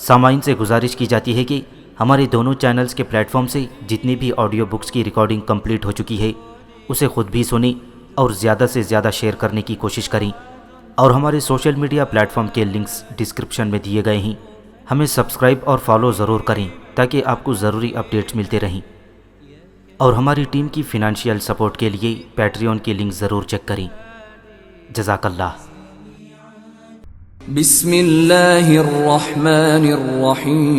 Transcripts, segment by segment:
سامعین سے گزارش کی جاتی ہے کہ ہمارے دونوں چینلز کے پلیٹ فارم سے جتنی بھی آڈیو بکس کی ریکارڈنگ کمپلیٹ ہو چکی ہے اسے خود بھی سنیں اور زیادہ سے زیادہ شیئر کرنے کی کوشش کریں، اور ہمارے سوشل میڈیا پلیٹ فارم کے لنکس ڈسکرپشن میں دیے گئے ہیں، ہمیں سبسکرائب اور فالو ضرور کریں تاکہ آپ کو ضروری اپڈیٹس ملتے رہیں، اور ہماری ٹیم کی فنانشیل سپورٹ کے لیے پیٹریون کی لنک ضرور چیک کریں۔ جزاک اللہ۔ بسم اللہ الرحمن الرحیم۔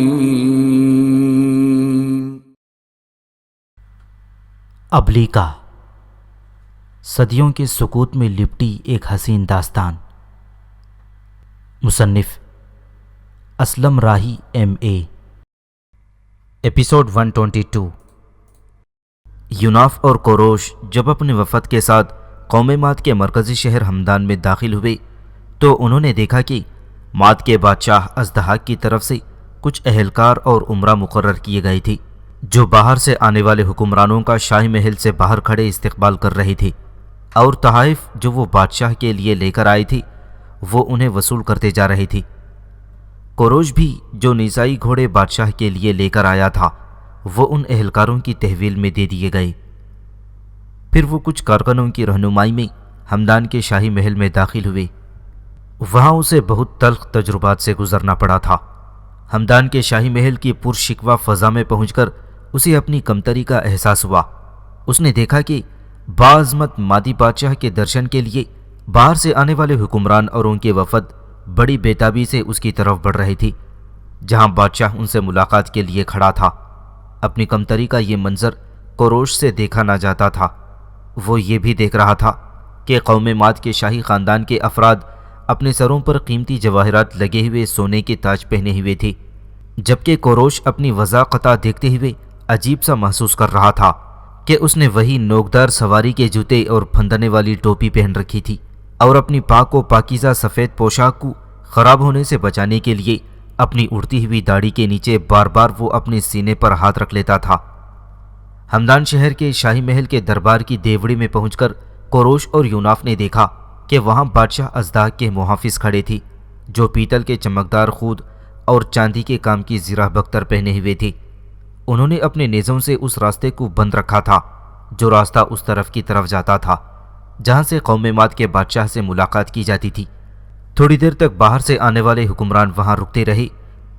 ابلیکا، صدیوں کے سکوت میں لپٹی ایک حسین داستان۔ مصنف اسلم راہی MA۔ ایپیسوڈ 122۔ یوناف اور کوروش جب اپنے وفد کے ساتھ قوم ماد کے مرکزی شہر ہمدان میں داخل ہوئے تو انہوں نے دیکھا کہ ماد کے بادشاہ ازدحاق کی طرف سے کچھ اہلکار اور عمرہ مقرر کیے گئے تھے جو باہر سے آنے والے حکمرانوں کا شاہی محل سے باہر کھڑے استقبال کر رہے تھے، اور تحائف جو وہ بادشاہ کے لیے لے کر آئے تھے وہ انہیں وصول کرتے جا رہے تھے۔ کوروش بھی جو نیزائی گھوڑے بادشاہ کے لیے لے کر آیا تھا وہ ان اہلکاروں کی تحویل میں دے دیے گئے۔ پھر وہ کچھ کارکنوں کی رہنمائی میں ہمدان کے شاہی محل میں داخل ہوئے۔ وہاں اسے بہت تلخ تجربات سے گزرنا پڑا تھا۔ ہمدان کے شاہی محل کی پرشکوہ فضا میں پہنچ کر اسے اپنی کمتری کا احساس ہوا۔ اس نے دیکھا کہ باعظمت مادی بادشاہ کے درشن کے لیے باہر سے آنے والے حکمران اور ان کے وفد بڑی بےتابی سے اس کی طرف بڑھ رہے تھے، جہاں بادشاہ ان سے ملاقات کے لیے کھڑا تھا۔ اپنی کمتری کا یہ منظر کوروش سے دیکھا نہ جاتا تھا۔ وہ یہ بھی دیکھ رہا تھا کہ قوم ماد کے شاہی خاندان کے افراد اپنے سروں پر قیمتی جواہرات لگے ہوئے سونے کے تاج پہنے ہوئے تھے، جبکہ کوروش اپنی وضاقتہ دیکھتے ہوئے عجیب سا محسوس کر رہا تھا کہ اس نے وہی نوکدار سواری کے جوتے اور پھندنے والی ٹوپی پہن رکھی تھی، اور اپنی پاک و پاکیزہ سفید پوشاک کو خراب ہونے سے بچانے کے لیے اپنی اڑتی ہوئی داڑھی کے نیچے بار بار وہ اپنے سینے پر ہاتھ رکھ لیتا تھا۔ ہمدان شہر کے شاہی محل کے دربار کی دیوڑی میں پہنچ کر کوروش اور یوناف نے دیکھا کہ وہاں بادشاہ ازدحاق کے محافظ کھڑے تھے جو پیتل کے چمکدار خود اور چاندی کے کام کی زرہ بختر پہنے ہوئے تھے۔ انہوں نے اپنے نیزوں سے اس راستے کو بند رکھا تھا جو راستہ اس طرف کی طرف جاتا تھا جہاں سے قوم ماد کے بادشاہ سے ملاقات کی جاتی تھی۔ تھوڑی دیر تک باہر سے آنے والے حکمران وہاں رکتے رہے،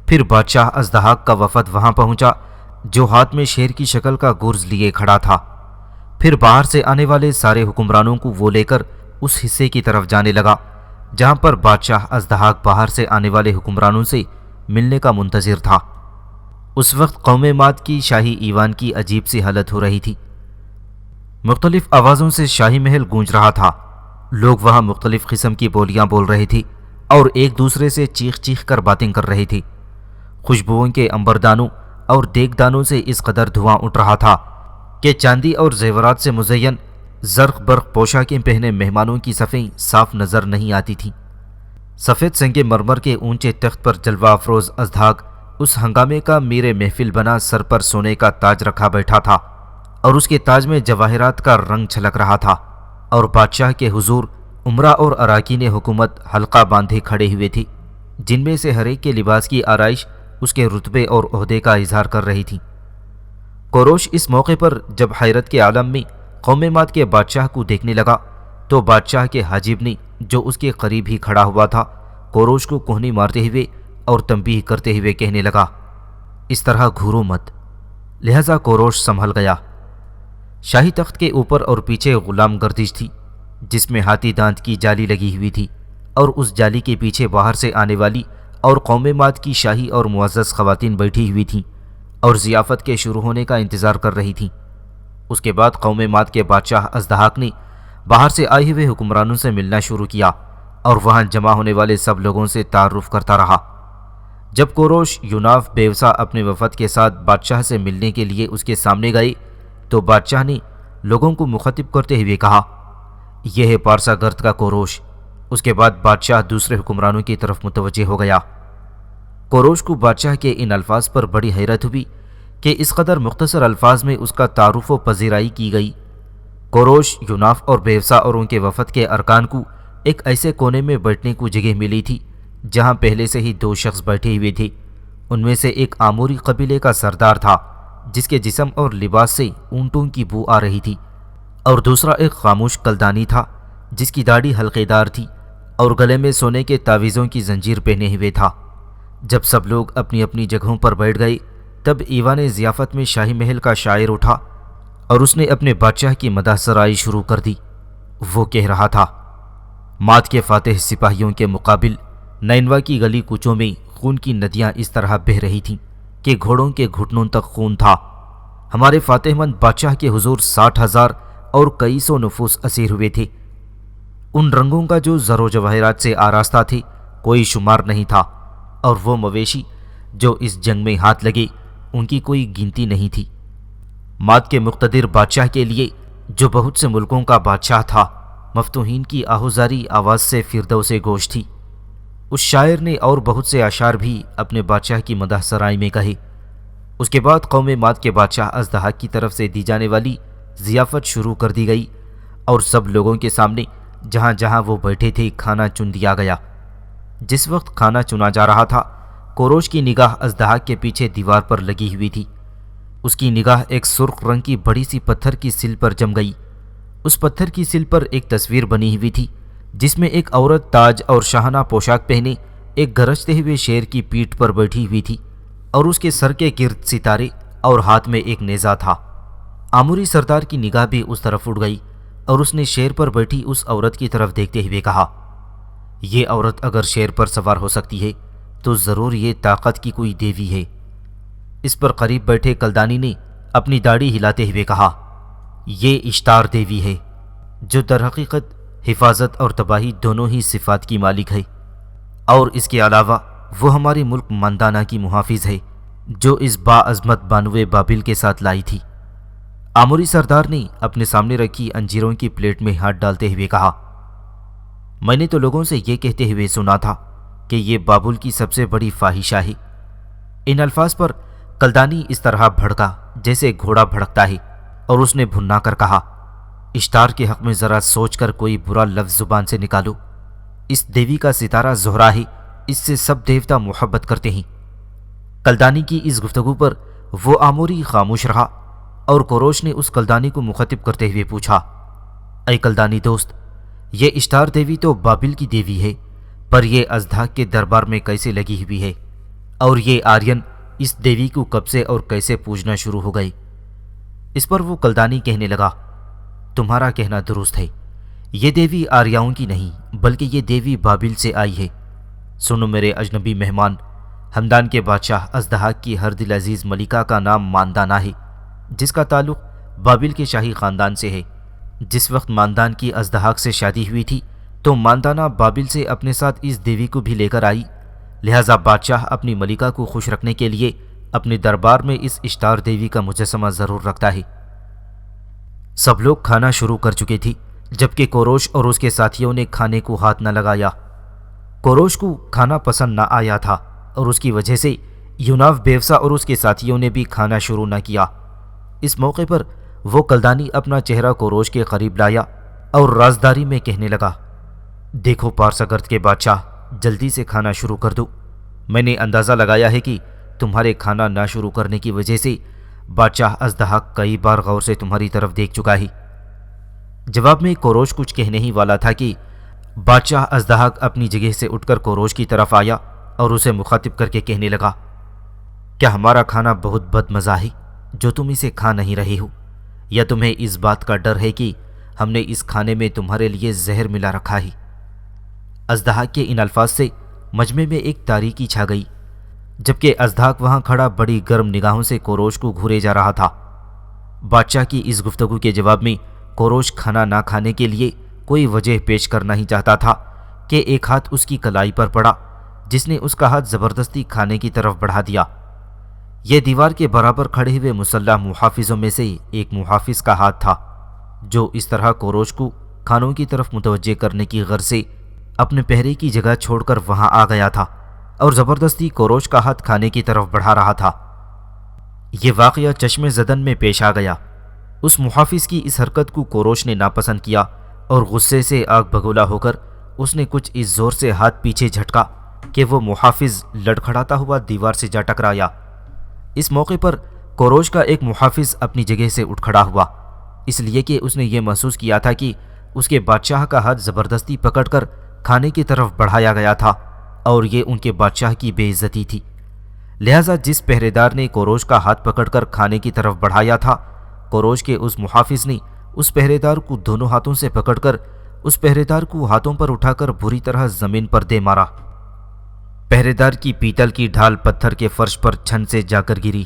پھر بادشاہ ازدحاق کا وفد وہاں پہنچا جو ہاتھ میں شیر کی شکل کا گرز لیے کھڑا تھا۔ پھر باہر سے آنے والے سارے حکمرانوں کو وہ لے کر اس حصے کی طرف جانے لگا جہاں پر بادشاہ ازدحاق باہر سے آنے والے حکمرانوں سے ملنے کا منتظر تھا۔ اس وقت قوم ماد کی شاہی ایوان کی عجیب سی حالت ہو رہی تھی۔ مختلف آوازوں سے شاہی محل گونج رہا تھا۔ لوگ وہاں مختلف قسم کی بولیاں بول رہے تھے اور ایک دوسرے سے چیخ چیخ کر باتیں کر رہے تھے۔ خوشبوؤں کے انبردانوں اور دیگ دانوں سے اس قدر دھواں اٹھ رہا تھا کہ چاندی اور زیورات سے مزین زرق برق پوشاکیں پہنے مہمانوں کی صفیں صاف نظر نہیں آتی تھیں۔ سفید سنگ مرمر کے اونچے تخت پر جلوہ افروز ازدحاق اس ہنگامے کا میر محفل بنا سر پر سونے کا تاج رکھا بیٹھا تھا، اور اس کے تاج میں جواہرات کا رنگ چھلک رہا تھا، اور بادشاہ کے حضور عمرہ اور اراکین حکومت حلقہ باندھے کھڑے ہوئے تھے، جن میں سے ہر ایک کے لباس کی آرائش اس کے رتبے اور عہدے کا اظہار کر رہی تھی۔ کوروش اس موقع پر جب حیرت کے عالم میں قوم ماد کے بادشاہ کو دیکھنے لگا تو بادشاہ کے حاجب نے جو اس کے قریب ہی کھڑا ہوا تھا کوروش کو کوہنی مارتے ہوئے اور تنبیہ کرتے ہوئے کہنے لگا، اس طرح گھورو مت۔ لہذا کوروش سنبھل گیا۔ شاہی تخت کے اوپر اور پیچھے غلام گردش تھی جس میں ہاتھی دانت کی جالی لگی ہوئی تھی، اور اس جالی کے پیچھے باہر سے آنے والی اور قوم ماد کی شاہی اور معزز خواتین بیٹھی ہوئی تھیں اور ضیافت کے شروع ہونے کا انتظار کر رہی تھیں۔ اس کے بعد قوم ماد کے بادشاہ ازدحاق نے باہر سے آئے ہوئے حکمرانوں سے ملنا شروع کیا اور وہاں جمع ہونے والے سب لوگوں سے تعارف کرتا رہا۔ جب کوروش یوناف بیوسا اپنے وفد کے ساتھ بادشاہ سے ملنے کے لیے اس کے سامنے گئے تو بادشاہ نے لوگوں کو مخاطب کرتے ہوئے کہا، یہ ہے پارسا گرد کا کوروش۔ اس کے بعد بادشاہ دوسرے حکمرانوں کی طرف متوجہ ہو گیا۔ کوروش کو بادشاہ کے ان الفاظ پر بڑی حیرت ہوئی کہ اس قدر مختصر الفاظ میں اس کا تعارف و پذیرائی کی گئی۔ کوروش، یوناف اور بیوسا اور ان کے وفد کے ارکان کو ایک ایسے کونے میں بیٹھنے کو جگہ ملی تھی جہاں پہلے سے ہی دو شخص بیٹھے ہوئے تھے ان میں سے ایک آموری قبیلے کا سردار تھا جس کے جسم اور لباس سے اونٹوں کی بو آ رہی تھی، اور دوسرا ایک خاموش کلدانی تھا جس کی داڑھی حلقے دار تھی اور گلے میں سونے کے تعویذوں کی زنجیر پہنے ہوئے تھا۔ جب سب لوگ اپنی اپنی جگہوں پر بیٹھ گئے تب ایوان ضیافت میں شاہی محل کا شاعر اٹھا اور اس نے اپنے بادشاہ کی مدح سرائی شروع کر دی۔ وہ کہہ رہا تھا، مات کے فاتح سپاہیوں کے مقابل نینوا کی گلی کوچوں میں خون کی ندیاں اس طرح بہہ رہی تھیں کہ گھوڑوں کے گھٹنوں تک خون تھا۔ ہمارے فاتح مند بادشاہ کے حضور 60,000 اور کئی سو نفوس اسیر ہوئے تھے۔ ان رنگوں کا جو زر و جواہرات سے آراستہ تھے کوئی شمار نہیں تھا، اور وہ مویشی جو اس جنگ میں ہاتھ لگے ان کی کوئی گنتی نہیں تھی۔ مات کے مقتدر بادشاہ کے لیے جو بہت سے ملکوں کا بادشاہ تھا، مفتوحین کی آہوزاری آواز سے فردوس گوش تھی۔ اس شاعر نے اور بہت سے اشعار بھی اپنے بادشاہ کی مدح سرائی میں کہے۔ اس کے بعد قوم مات کے بادشاہ اژدہاک کی طرف سے دی جانے والی ضیافت شروع کر دی گئی، اور سب لوگوں کے سامنے جہاں جہاں وہ بیٹھے تھے کھانا چن دیا گیا۔ جس وقت کھانا چنا جا رہا تھا، کوروش کی نگاہ اژدہاک کے پیچھے دیوار پر لگی ہوئی تھی۔ اس کی نگاہ ایک سرخ رنگ کی بڑی سی پتھر کی سل پر جم گئی۔ اس پتھر کی سل پر ایک تصویر بنی ہوئی تھی جس میں ایک عورت تاج اور شاہانہ پوشاک پہنے ایک گرجتے ہوئے شیر کی پیٹھ پر بیٹھی ہوئی تھی، اور اس کے سر کے گرد ستارے اور ہاتھ میں ایک نیزہ تھا۔ آموری سردار کی نگاہ بھی اس طرف اٹھ گئی اور اس نے شیر پر بیٹھی اس عورت کی طرف دیکھتے ہوئے کہا، یہ عورت اگر شیر پر سوار ہو سکتی ہے تو ضرور یہ طاقت کی کوئی دیوی ہے۔ اس پر قریب بیٹھے کلدانی نے اپنی داڑھی ہلاتے ہوئے کہا، یہ اشتار دیوی ہے جو در حقیقت حفاظت اور تباہی دونوں ہی صفات کی مالک ہے، اور اس کے علاوہ وہ ہمارے ملک ماندانہ کی محافظ ہے جو اس باعظمت بانوے بابل کے ساتھ لائی تھی۔ آموری سردار نے اپنے سامنے رکھی انجیروں کی پلیٹ میں ہاتھ ڈالتے ہوئے کہا، میں نے تو لوگوں سے یہ کہتے ہوئے سنا تھا کہ یہ بابل کی سب سے بڑی فاحشہ ہے۔ ان الفاظ پر کلدانی اس طرح بھڑکا جیسے گھوڑا بھڑکتا ہے، اور اس نے بھنا کر کہا، اشتار کے حق میں ذرا سوچ کر کوئی برا لفظ زبان سے نکالو۔ اس دیوی کا ستارہ زہرا ہے، اس سے سب دیوتا محبت کرتے ہیں۔ کلدانی کی اس گفتگو پر وہ آموری خاموش رہا، اور کوروش نے اس کلدانی کو مخاطب کرتے ہوئے پوچھا، اے کلدانی دوست، یہ اشتار دیوی تو بابل کی دیوی ہے، پر یہ اژدہاک کے دربار میں کیسے لگی ہوئی ہے، اور یہ آرین اس دیوی کو کب سے اور کیسے پوجنا شروع ہو گئے؟ اس پر وہ کلدانی کہنے لگا، تمہارا کہنا درست ہے، یہ دیوی آریاؤں کی نہیں بلکہ یہ دیوی بابل سے آئی ہے۔ سنو میرے اجنبی مہمان، ہمدان کے بادشاہ اژدہاک کی ہر دل عزیز ملکہ کا نام ماندانہ ہے، جس کا تعلق بابل کے شاہی خاندان سے ہے۔ جس وقت ماندان کی اژدہاک سے شادی ہوئی تھی تو ماندانہ بابل سے اپنے ساتھ اس دیوی کو بھی لے کر آئی، لہذا بادشاہ اپنی ملکہ کو خوش رکھنے کے لیے اپنے دربار میں اس اشتار دیوی کا مجسمہ ضرور رکھتا ہے۔ سب لوگ کھانا شروع کر چکے تھے، جبکہ کوروش اور اس کے ساتھیوں نے کھانے کو ہاتھ نہ لگایا۔ کوروش کو کھانا پسند نہ آیا تھا، اور اس کی وجہ سے یوناف بیوسا اور اس کے ساتھیوں نے بھی کھانا شروع نہ کیا۔ اس موقع پر وہ کلدانی اپنا چہرہ کوروش کے قریب لایا اور رازداری میں کہنے لگا، دیکھو پارساگرد کے بادشاہ، جلدی سے کھانا شروع کر دو۔ میں نے اندازہ لگایا ہے کہ تمہارے کھانا نہ شروع کرنے کی وجہ سے بادشاہ اژدہاک کئی بار غور سے تمہاری طرف دیکھ چکا ہے۔ جواب میں کوروش کچھ کہنے ہی والا تھا کہ بادشاہ اژدہاک اپنی جگہ سے اٹھ کر کوروش کی طرف آیا اور اسے مخاطب کر کے کہنے لگا، کیا ہمارا کھانا بہت بد مزہ ہے جو تم اسے کھا نہیں رہے ہو، یا تمہیں اس بات کا ڈر ہے کہ ہم نے اس کھانے میں تمہارے لیے زہر ملا رکھا ہے؟ اژدہاک کے ان الفاظ سے مجمع میں ایک تاریکی چھا گئی، جبکہ اژدہاک وہاں کھڑا بڑی گرم نگاہوں سے کوروش کو گھورے جا رہا تھا۔ بادشاہ کی اس گفتگو کے جواب میں کوروش کھانا نہ کھانے کے لیے کوئی وجہ پیش کرنا ہی چاہتا تھا کہ ایک ہاتھ اس کی کلائی پر پڑا، جس نے اس کا ہاتھ زبردستی کھانے کی طرف بڑھا دیا۔ یہ دیوار کے برابر کھڑے ہوئے مسلح محافظوں میں سے ایک محافظ کا ہاتھ تھا، جو اس طرح کوروش کو کھانوں کی طرف متوجہ کرنے کی غرض سے اپنے پہرے کی جگہ چھوڑ کر وہاں آ گیا تھا اور زبردستی کوروش کا ہاتھ کھانے کی طرف بڑھا رہا تھا۔ یہ واقعہ چشم زدن میں پیش آ گیا۔ اس محافظ کی اس حرکت کو کوروش نے ناپسند کیا، اور غصے سے آگ بگولا ہو کر اس نے کچھ اس زور سے ہاتھ پیچھے جھٹکا کہ وہ محافظ لڑکھڑاتا ہوا دیوار سے جا ٹکرایا۔ اس موقع پر کوروش کا ایک محافظ اپنی جگہ سے اٹھ کھڑا ہوا، اس لیے کہ اس نے یہ محسوس کیا تھا کہ اس کے بادشاہ کا ہاتھ زبردستی پکڑ کر کھانے کی طرف بڑھایا گیا تھا اور یہ ان کے بادشاہ کی بے عزتی تھی۔ لہٰذا جس پہرے دار نے کوروش کا ہاتھ پکڑ کر کھانے کی طرف بڑھایا تھا، کوروش کے اس محافظ نے اس پہرے دار کو دونوں ہاتھوں سے پکڑ کر اس پہرے دار کو ہاتھوں پر اٹھا کر بری طرح زمین پر دے مارا۔ پہرے دار کی پیتل کی ڈھال پتھر کے فرش پر چھن سے جا کر گری۔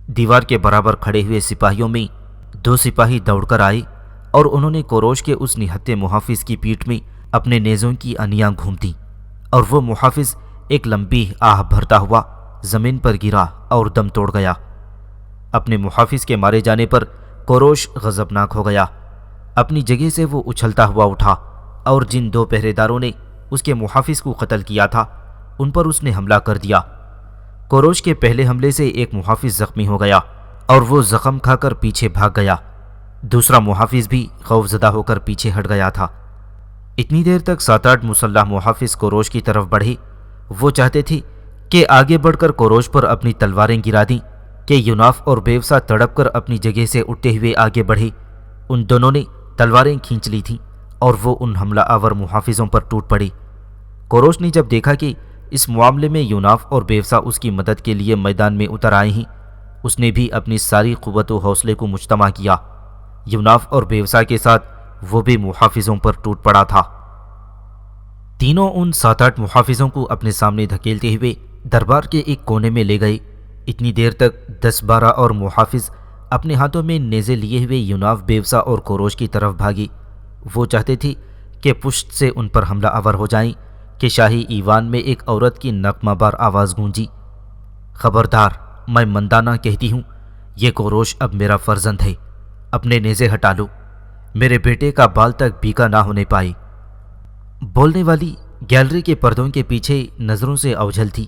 دیوار کے برابر کھڑے ہوئے سپاہیوں میں 2 سپاہی دوڑ کر آئے اور انہوں نے کوروش کے اس نہتے محافظ کی پیٹھ میں اپنے نیزوں کی انیاں گھوم دیں اور وہ محافظ ایک لمبی آہ بھرتا ہوا زمین پر گرا اور دم توڑ گیا۔ اپنے محافظ کے مارے جانے پر کوروش غضبناک ہو گیا۔ اپنی جگہ سے وہ اچھلتا ہوا اٹھا اور جن 2 پہرے داروں نے اس کے محافظ کو قتل کیا تھا ان پر اس نے حملہ کر دیا۔ کوروش کے پہلے حملے سے ایک محافظ زخمی ہو گیا اور وہ زخم کھا کر پیچھے بھاگ گیا۔ دوسرا محافظ بھی خوفزدہ ہو کر پیچھے ہٹ گیا تھا۔ اتنی دیر تک 7-8 مسلح محافظ کوروش کی طرف بڑھے۔ وہ چاہتے تھے کہ آگے بڑھ کر کوروش پر اپنی تلواریں گرا دیں کہ یوناف اور بیوسا تڑپ کر اپنی جگہ سے اٹھتے ہوئے آگے بڑھے۔ ان دونوں نے تلواریں کھینچ لی تھیں اور وہ ان حملہ آور محافظوں پر ٹوٹ پڑے۔ کوروش نے جب دیکھا کہ اس معاملے میں یوناف اور بیوسا اس کی مدد کے لیے میدان میں اتر آئے ہیں، اس نے بھی اپنی ساری قوت و حوصلے کو مجتمع کیا۔ یوناف اور بیوسا کے ساتھ وہ بھی محافظوں پر ٹوٹ پڑا تھا۔ تینوں ان 7-8 محافظوں کو اپنے سامنے دھکیلتے ہوئے دربار کے ایک کونے میں لے گئے۔ اتنی دیر تک 10-12 اور محافظ اپنے ہاتھوں میں نیزے لیے ہوئے یوناف، بیوسا اور کوروش کی طرف بھاگے۔ وہ چاہتے تھے کہ پشت سے ان پر حملہ آور ہو جائیں کہ شاہی ایوان میں ایک عورت کی نغمہ بار آواز گونجی، خبردار، میں مندانہ کہتی ہوں، یہ کوروش اب میرا فرزند ہے، اپنے نیزے ہٹا لو، میرے بیٹے کا بال تک بیکا نہ ہونے پائے۔ بولنے والی گیلری کے پردوں کے پیچھے نظروں سے اوجھل تھی،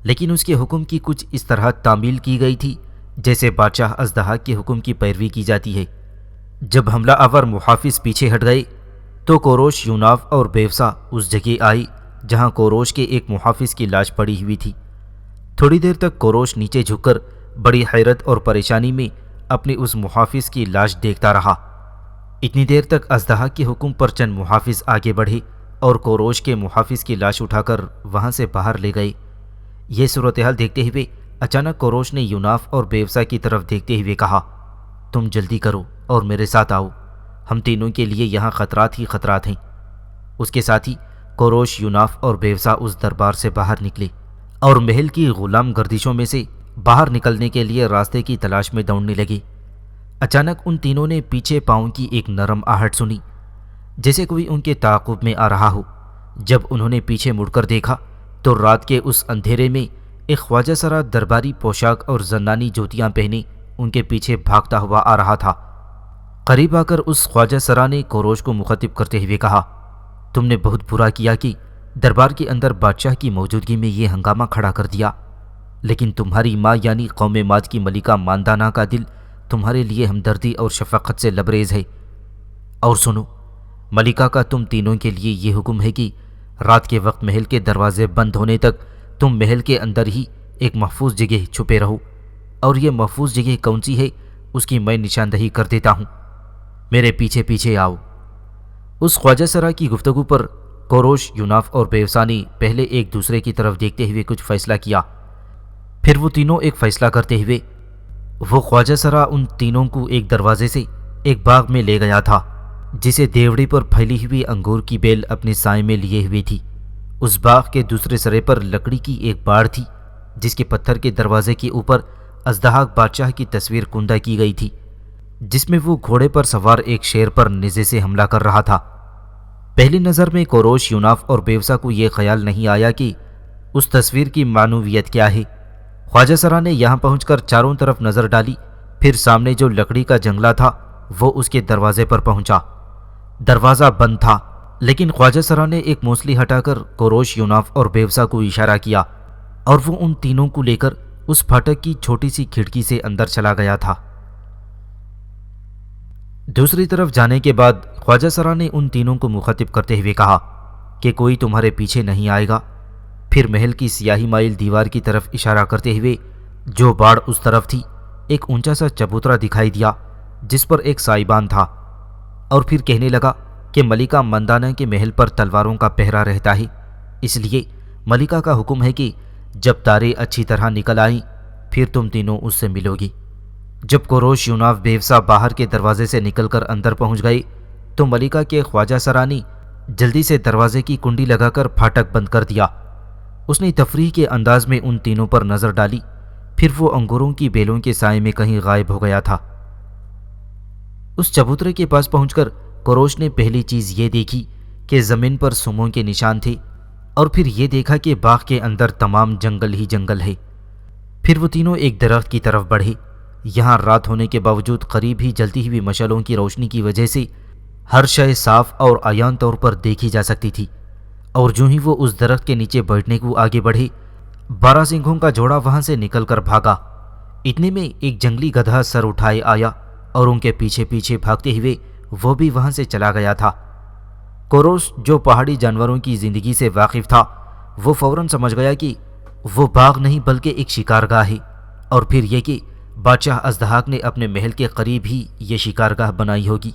لیکن اس کے حکم کی کچھ اس طرح تعمیل کی گئی تھی جیسے بادشاہ اژدہاک کے حکم کی پیروی کی جاتی ہے۔ جب حملہ آور محافظ پیچھے ہٹ گئے تو کوروش، یوناف اور بیوسا اس جگہ آئی جہاں کوروش کے ایک محافظ کی لاش پڑی ہوئی تھی۔ تھوڑی دیر تک کوروش نیچے جھک کر بڑی حیرت اور پریشانی میں اپنے اس محافظ کی لاش دیکھتا رہا۔ اتنی دیر تک اژدہاک کے حکم پر چند محافظ آگے بڑھے اور کوروش کے محافظ کی لاش اٹھا کر وہاں سے باہر لے گئے۔ یہ صورتحال دیکھتے ہوئے اچانک کوروش نے یوناف اور بیوسا کی طرف دیکھتے ہوئے کہا، تم جلدی کرو اور میرے ساتھ آؤ، ہم تینوں کے لیے یہاں خطرات ہی خطرات ہیں۔ اس کے ساتھ ہی کوروش، یوناف اور بیوسا اس دربار سے باہر نکلے اور محل کی غلام گردشوں میں سے باہر نکلنے کے لیے راستے کی تلاش میں دوڑنے لگے۔ اچانک ان تینوں نے پیچھے پاؤں کی ایک نرم آہٹ سنی، جیسے کوئی ان کے تعاقب میں آ رہا ہو۔ جب انہوں نے پیچھے مڑ کر دیکھا تو رات کے اس اندھیرے میں ایک خواجہ سرا درباری پوشاک اور زنانی جوتیاں پہنے ان کے پیچھے بھاگتا ہوا آ رہا تھا۔ قریب آ کر اس خواجہ سرا نے کوروش کو مخاطب کرتے ہوئے کہا، تم نے بہت برا کیا کہ دربار کے اندر بادشاہ کی موجودگی میں یہ ہنگامہ کھڑا کر دیا، لیکن تمہاری ماں یعنی قوم ماد کی ملکہ ماندانہ کا دل تمہارے لیے ہمدردی اور شفقت سے لبریز ہے۔ اور سنو، ملکہ کا تم تینوں کے لیے یہ حکم ہے کہ رات کے وقت محل کے دروازے بند ہونے تک تم محل کے اندر ہی ایک محفوظ جگہ چھپے رہو، اور یہ محفوظ جگہ کون سی ہے اس کی میں نشاندہی کر دیتا ہوں، میرے پیچھے پیچھے آؤ۔ اس خواجہ سرا کی گفتگو پر کوروش، یوناف اور بیوسا نے پہلے ایک دوسرے کی طرف دیکھتے ہوئے کچھ فیصلہ کیا، پھر وہ تینوں ایک فیصلہ کرتے ہوئے وہ خواجہ سرا ان تینوں کو ایک دروازے سے ایک باغ میں لے گیا تھا جسے دیوڑی پر پھیلی ہوئی انگور کی بیل اپنے سائے میں لیے ہوئے تھی۔ اس باغ کے دوسرے سرے پر لکڑی کی ایک باڑ تھی جس کے پتھر کے دروازے کے اوپر اژدہاک بادشاہ کی تصویر کندہ کی گئی تھی، جس میں وہ گھوڑے پر سوار ایک شیر پر نیزے سے حملہ کر رہا تھا۔ پہلی نظر میں کوروش، یوناف اور بیوسا کو یہ خیال نہیں آیا کہ اس تصویر کی معنویت کیا ہے۔ خواجہ سرا نے یہاں پہنچ کر چاروں طرف نظر ڈالی، پھر سامنے جو لکڑی کا جنگلہ تھا وہ اس کے دروازے پر پہنچا۔ دروازہ بند تھا، لیکن خواجہ سرا نے ایک موسلی ہٹا کر کوروش، یوناف اور بیوسا کو اشارہ کیا اور وہ ان تینوں کو لے کر اس پھاٹک کی چھوٹی سی کھڑکی سے اندر چلا گیا تھا۔ دوسری طرف جانے کے بعد خواجہ سرا نے ان تینوں کو مخاطب کرتے ہوئے کہا کہ کوئی تمہارے پیچھے نہیں آئے گا، پھر محل کی سیاہی مائل دیوار کی طرف اشارہ کرتے ہوئے جو باڑ اس طرف تھی ایک اونچا سا چبوترا دکھائی دیا جس پر ایک سائبان تھا، اور پھر کہنے لگا کہ ملکہ مندانہ کے محل پر تلواروں کا پہرا رہتا ہے، اس لیے ملکہ کا حکم ہے کہ جب تارے اچھی طرح نکل آئیں پھر تم تینوں اس سے ملو گی۔ جب کوروش یوناف بیوسا باہر کے دروازے سے نکل کر اندر پہنچ گئے تو ملکہ کے خواجہ سرانی جلدی سے دروازے کی کنڈی لگا کر پھاٹک بند کر دیا۔ اس نے تفریح کے انداز میں ان تینوں پر نظر ڈالی، پھر وہ انگوروں کی بیلوں کے سائے میں کہیں غائب ہو گیا تھا۔ اس چبوترے کے پاس پہنچ کر کوروش نے پہلی چیز یہ دیکھی کہ زمین پر سوموں کے نشان تھے، اور پھر یہ دیکھا کہ باغ کے اندر تمام جنگل ہی جنگل ہے۔ پھر وہ تینوں ایک درخت کی طرف بڑھے۔ یہاں رات ہونے کے باوجود قریب ہی جلتی ہوئی مشعلوں کی روشنی کی وجہ سے ہر شے صاف اور عیان طور پر دیکھی جا سکتی تھی، اور جو ہی وہ اس درخت کے نیچے بیٹھنے کو آگے بڑھے 12 سینگوں کا جوڑا وہاں سے نکل کر بھاگا۔ اتنے میں ایک جنگلی گدھا سر اٹھائے آیا اور ان کے پیچھے پیچھے بھاگتے ہوئے وہ بھی وہاں سے چلا گیا تھا۔ کوروش جو پہاڑی جانوروں کی زندگی سے واقف تھا وہ فوراً سمجھ گیا کہ وہ باغ نہیں بلکہ ایک شکارگاہ ہے، اور پھر یہ کہ بادشاہ ازدحاق نے اپنے محل کے قریب ہی یہ شکارگاہ بنائی ہوگی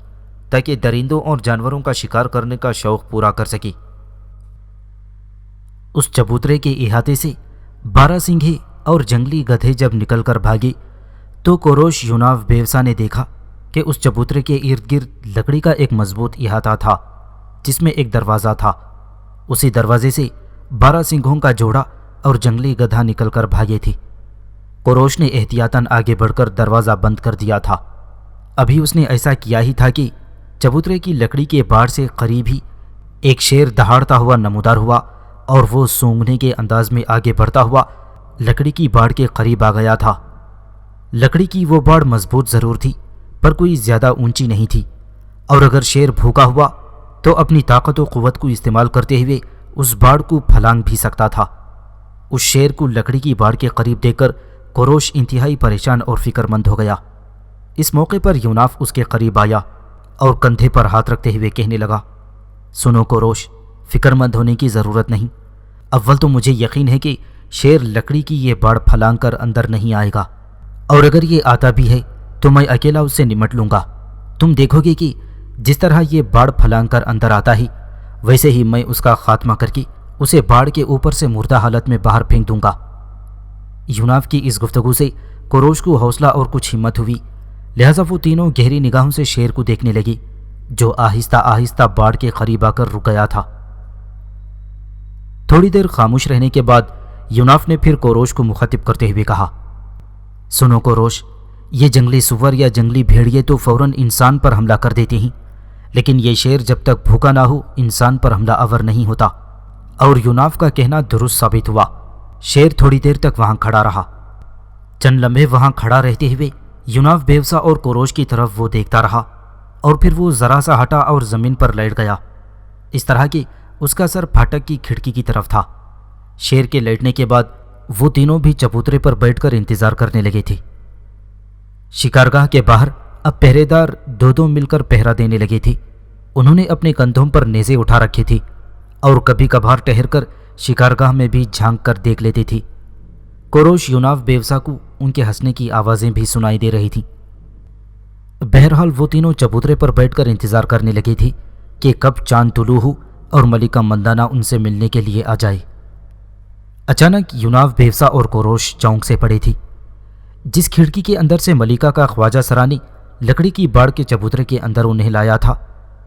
تاکہ درندوں اور جانوروں کا شکار کرنے کا شوق پورا کر سکے۔ اس چبوترے کے احاطے سے 12 سینگھے اور جنگلی گدھے جب نکل کر بھاگے تو کوروش یوناف بیوسا نے دیکھا کہ اس چبوترے کے ارد گرد لکڑی کا ایک مضبوط احاطہ تھا جس میں ایک دروازہ تھا۔ اسی دروازے سے 12 سینگھوں کا جوڑا اور جنگلی گدھا نکل کر بھاگے تھے۔ کوروش نے احتیاطاً آگے بڑھ کر دروازہ بند کر دیا تھا۔ ابھی اس نے ایسا کیا ہی تھا کہ چبوترے کی لکڑی کے باڑ سے قریب ہی ایک شیر دہاڑتا ہوا نمودار ہوا، اور وہ سونگنے کے انداز میں آگے بڑھتا ہوا لکڑی کی باڑ کے قریب آ گیا تھا۔ لکڑی کی وہ باڑ مضبوط ضرور تھی پر کوئی زیادہ اونچی نہیں تھی، اور اگر شیر بھوکا ہوا تو اپنی طاقت و قوت کو استعمال کرتے ہوئے اس باڑ کو پھلانگ بھی سکتا تھا۔ اس شیر کو لکڑی کی باڑ کے قریب دیکھ کر کوروش انتہائی پریشان اور فکر مند ہو گیا۔ اس موقع پر یوناف اس کے قریب آیا اور کندھے پر ہاتھ رکھتے ہوئے کہنے لگا، سنو کوروش، فکر مند ہونے کی ضرورت نہیں۔ اول تو مجھے یقین ہے کہ شیر لکڑی کی یہ باڑ پھلانگ کر اندر نہیں آئے گا، اور اگر یہ آتا بھی ہے تو میں اکیلا اس سے نمٹ لوں گا۔ تم دیکھو گے کہ جس طرح یہ باڑ پھلانگ کر اندر آتا ہے ویسے ہی میں اس کا خاتمہ کر کے اسے باڑ کے اوپر سے مردہ حالت میں باہر پھینک دوں گا۔ یوناف کی اس گفتگو سے کوروش کو حوصلہ اور کچھ ہمت ہوئی، لہذا وہ تینوں گہری نگاہوں سے شیر کو دیکھنے لگے جو آہستہ آہستہ باڑ کے قریب آ کر رک گیا تھا۔ تھوڑی دیر خاموش رہنے کے بعد یوناف نے پھر کوروش کو مخاطب کرتے ہوئے کہا، سنو کوروش، یہ جنگلی سور یا جنگلی بھیڑیے تو فوراً انسان پر حملہ کر دیتے ہیں، لیکن یہ شیر جب تک بھوکا نہ ہو انسان پر حملہ آور نہیں ہوتا۔ اور یوناف کا کہنا درست ثابت ہوا۔ شیر تھوڑی دیر تک وہاں کھڑا رہا۔ چند لمحے وہاں کھڑا رہتے ہوئے یوناف بیوسا اور کوروش کی طرف وہ دیکھتا رہا، اور پھر وہ ذرا سا ہٹا اور زمین پر لیٹ گیا، اس طرح کہ اس کا سر پھاٹک کی کھڑکی کی طرف تھا۔ شیر کے لیٹنے کے بعد وہ تینوں بھی چبوترے پر بیٹھ کر انتظار کرنے لگے تھے۔ شکارگاہ کے باہر اب پہرے دار دو مل کر پہرا دینے لگے تھے۔ انہوں نے اپنے کندھوں پر نیزے اٹھا رکھے تھے اور کبھی کبھار ٹہر کر شکارگاہ میں بھی جھانک کر دیکھ لیتے تھے۔ کوروش یوناف بیوسا کو ان کے ہنسنے کی آوازیں بھی سنائی دے رہی تھیں۔ بہرحال وہ تینوں چبوترے پر بیٹھ کر انتظار کرنے لگے تھے کہ کب چاند طلوع ہو اور ملکہ مندانہ ان سے ملنے کے لیے آ جائے۔ اچانک یوناف بیوسا اور کوروش چونک سے پڑے تھے۔ جس کھڑکی کے اندر سے ملکہ کا خواجہ سرانی لکڑی کی باڑ کے چبوترے کے اندر انہیں لایا تھا،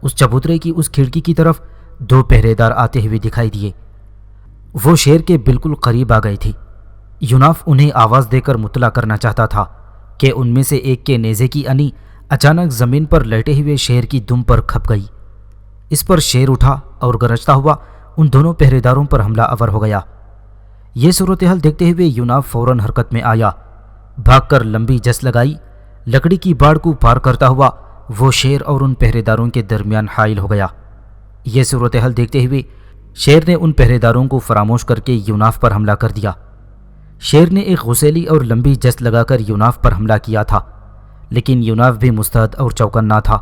اس چبوترے کی اس کھڑکی کی طرف 2 پہرے دار آتے ہوئے دکھائی دیے۔ وہ شیر کے بالکل قریب آ گئے تھے۔ یوناف انہیں آواز دے کر مطلع کرنا چاہتا تھا کہ ان میں سے ایک کے نیزے کی انی اچانک زمین پر لیٹے ہوئے شیر کی دم پر کھپ گئی۔ اس پر شیر اٹھا اور گرجتا ہوا ان دونوں پہرے داروں پر حملہ آور ہو گیا۔ یہ صورتحال دیکھتے ہوئے یوناف فوراً حرکت میں آیا، بھاگ کر لمبی جس لگائی، لکڑی کی باڑ کو پار کرتا ہوا وہ شیر اور ان پہرے داروں کے درمیان حائل ہو گیا۔ یہ صورتحال دیکھتے ہوئے شیر نے ان پہرے داروں کو فراموش کر کے یوناف پر حملہ کر دیا۔ شیر نے ایک غسیلی اور لمبی جس لگا کر یوناف پر حملہ کیا تھا، لیکن یوناف بھی مستعد اور چوکنا تھا۔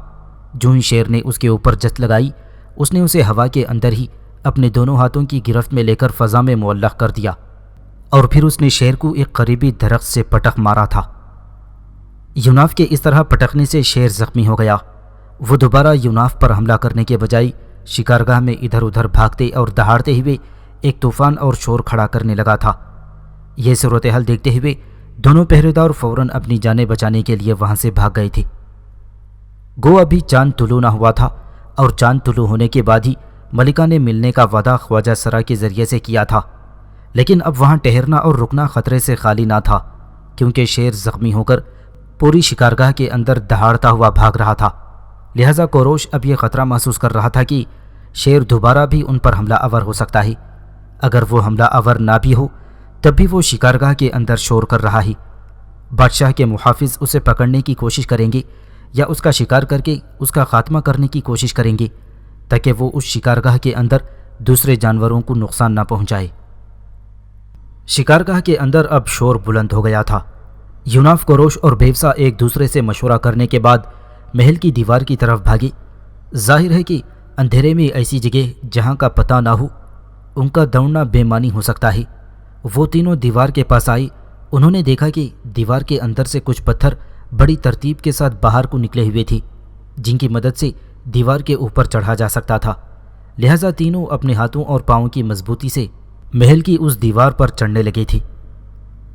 جو ہی شیر نے اس کے اوپر جس لگائی، اس نے اسے ہوا کے اندر ہی اپنے دونوں ہاتھوں کی گرفت میں لے کر فضا میں معلق کر دیا، اور پھر اس نے شیر کو ایک قریبی درخت سے پٹخ مارا تھا۔ یوناف کے اس طرح پٹکنے سے شیر زخمی ہو گیا۔ وہ دوبارہ یوناف پر حملہ کرنے کے بجائے شکارگاہ میں ادھر ادھر بھاگتے اور دہاڑتے ہوئے ایک طوفان اور شور کھڑا کرنے لگا تھا۔ یہ صورتحال دیکھتے ہوئے دونوں پہرے دار فوراً اپنی جانیں بچانے کے لیے وہاں سے بھاگ گئے تھے۔ گو ابھی چاند طلوع نہ ہوا تھا، اور چاند طلوع ہونے کے بعد ہی ملکہ نے ملنے کا وعدہ خواجہ سرا کے ذریعے سے کیا تھا، لیکن اب وہاں ٹھہرنا اور رکنا خطرے سے خالی نہ تھا، کیونکہ شیر زخمی ہو کر پوری شکارگاہ کے اندر دہاڑتا ہوا بھاگ رہا تھا۔ لہذا کوروش اب یہ خطرہ محسوس کر رہا تھا کہ شیر دوبارہ بھی ان پر حملہ آور ہو سکتا ہے۔ اگر وہ حملہ آور نہ بھی ہو تب بھی وہ شکارگاہ کے اندر شور کر رہا ہے۔ بادشاہ کے محافظ اسے پکڑنے کی کوشش کریں گے یا اس کا شکار کر کے اس کا خاتمہ کرنے کی کوشش کریں گے، تاکہ وہ اس شکارگاہ کے اندر دوسرے جانوروں کو نقصان نہ پہنچائے۔ شکارگاہ کے اندر اب شور بلند ہو گیا تھا۔ یوناف، کوروش اور بیوسا ایک دوسرے سے مشورہ کرنے کے بعد محل کی دیوار کی طرف بھاگے۔ ظاہر ہے کہ اندھیرے میں ایسی جگہ جہاں کا پتہ نہ ہو، ان کا دوڑنا بے معنی ہو سکتا ہے۔ وہ تینوں دیوار کے پاس آئے۔ انہوں نے دیکھا کہ دیوار کے اندر سے کچھ پتھر بڑی ترتیب کے ساتھ باہر کو نکلے ہوئے تھے، جن کی مدد سے دیوار کے اوپر چڑھا جا سکتا تھا۔ لہذا تینوں اپنے ہاتھوں اور پاؤں کی مضبوطی سے محل کی اس دیوار پر چڑھنے لگے تھے۔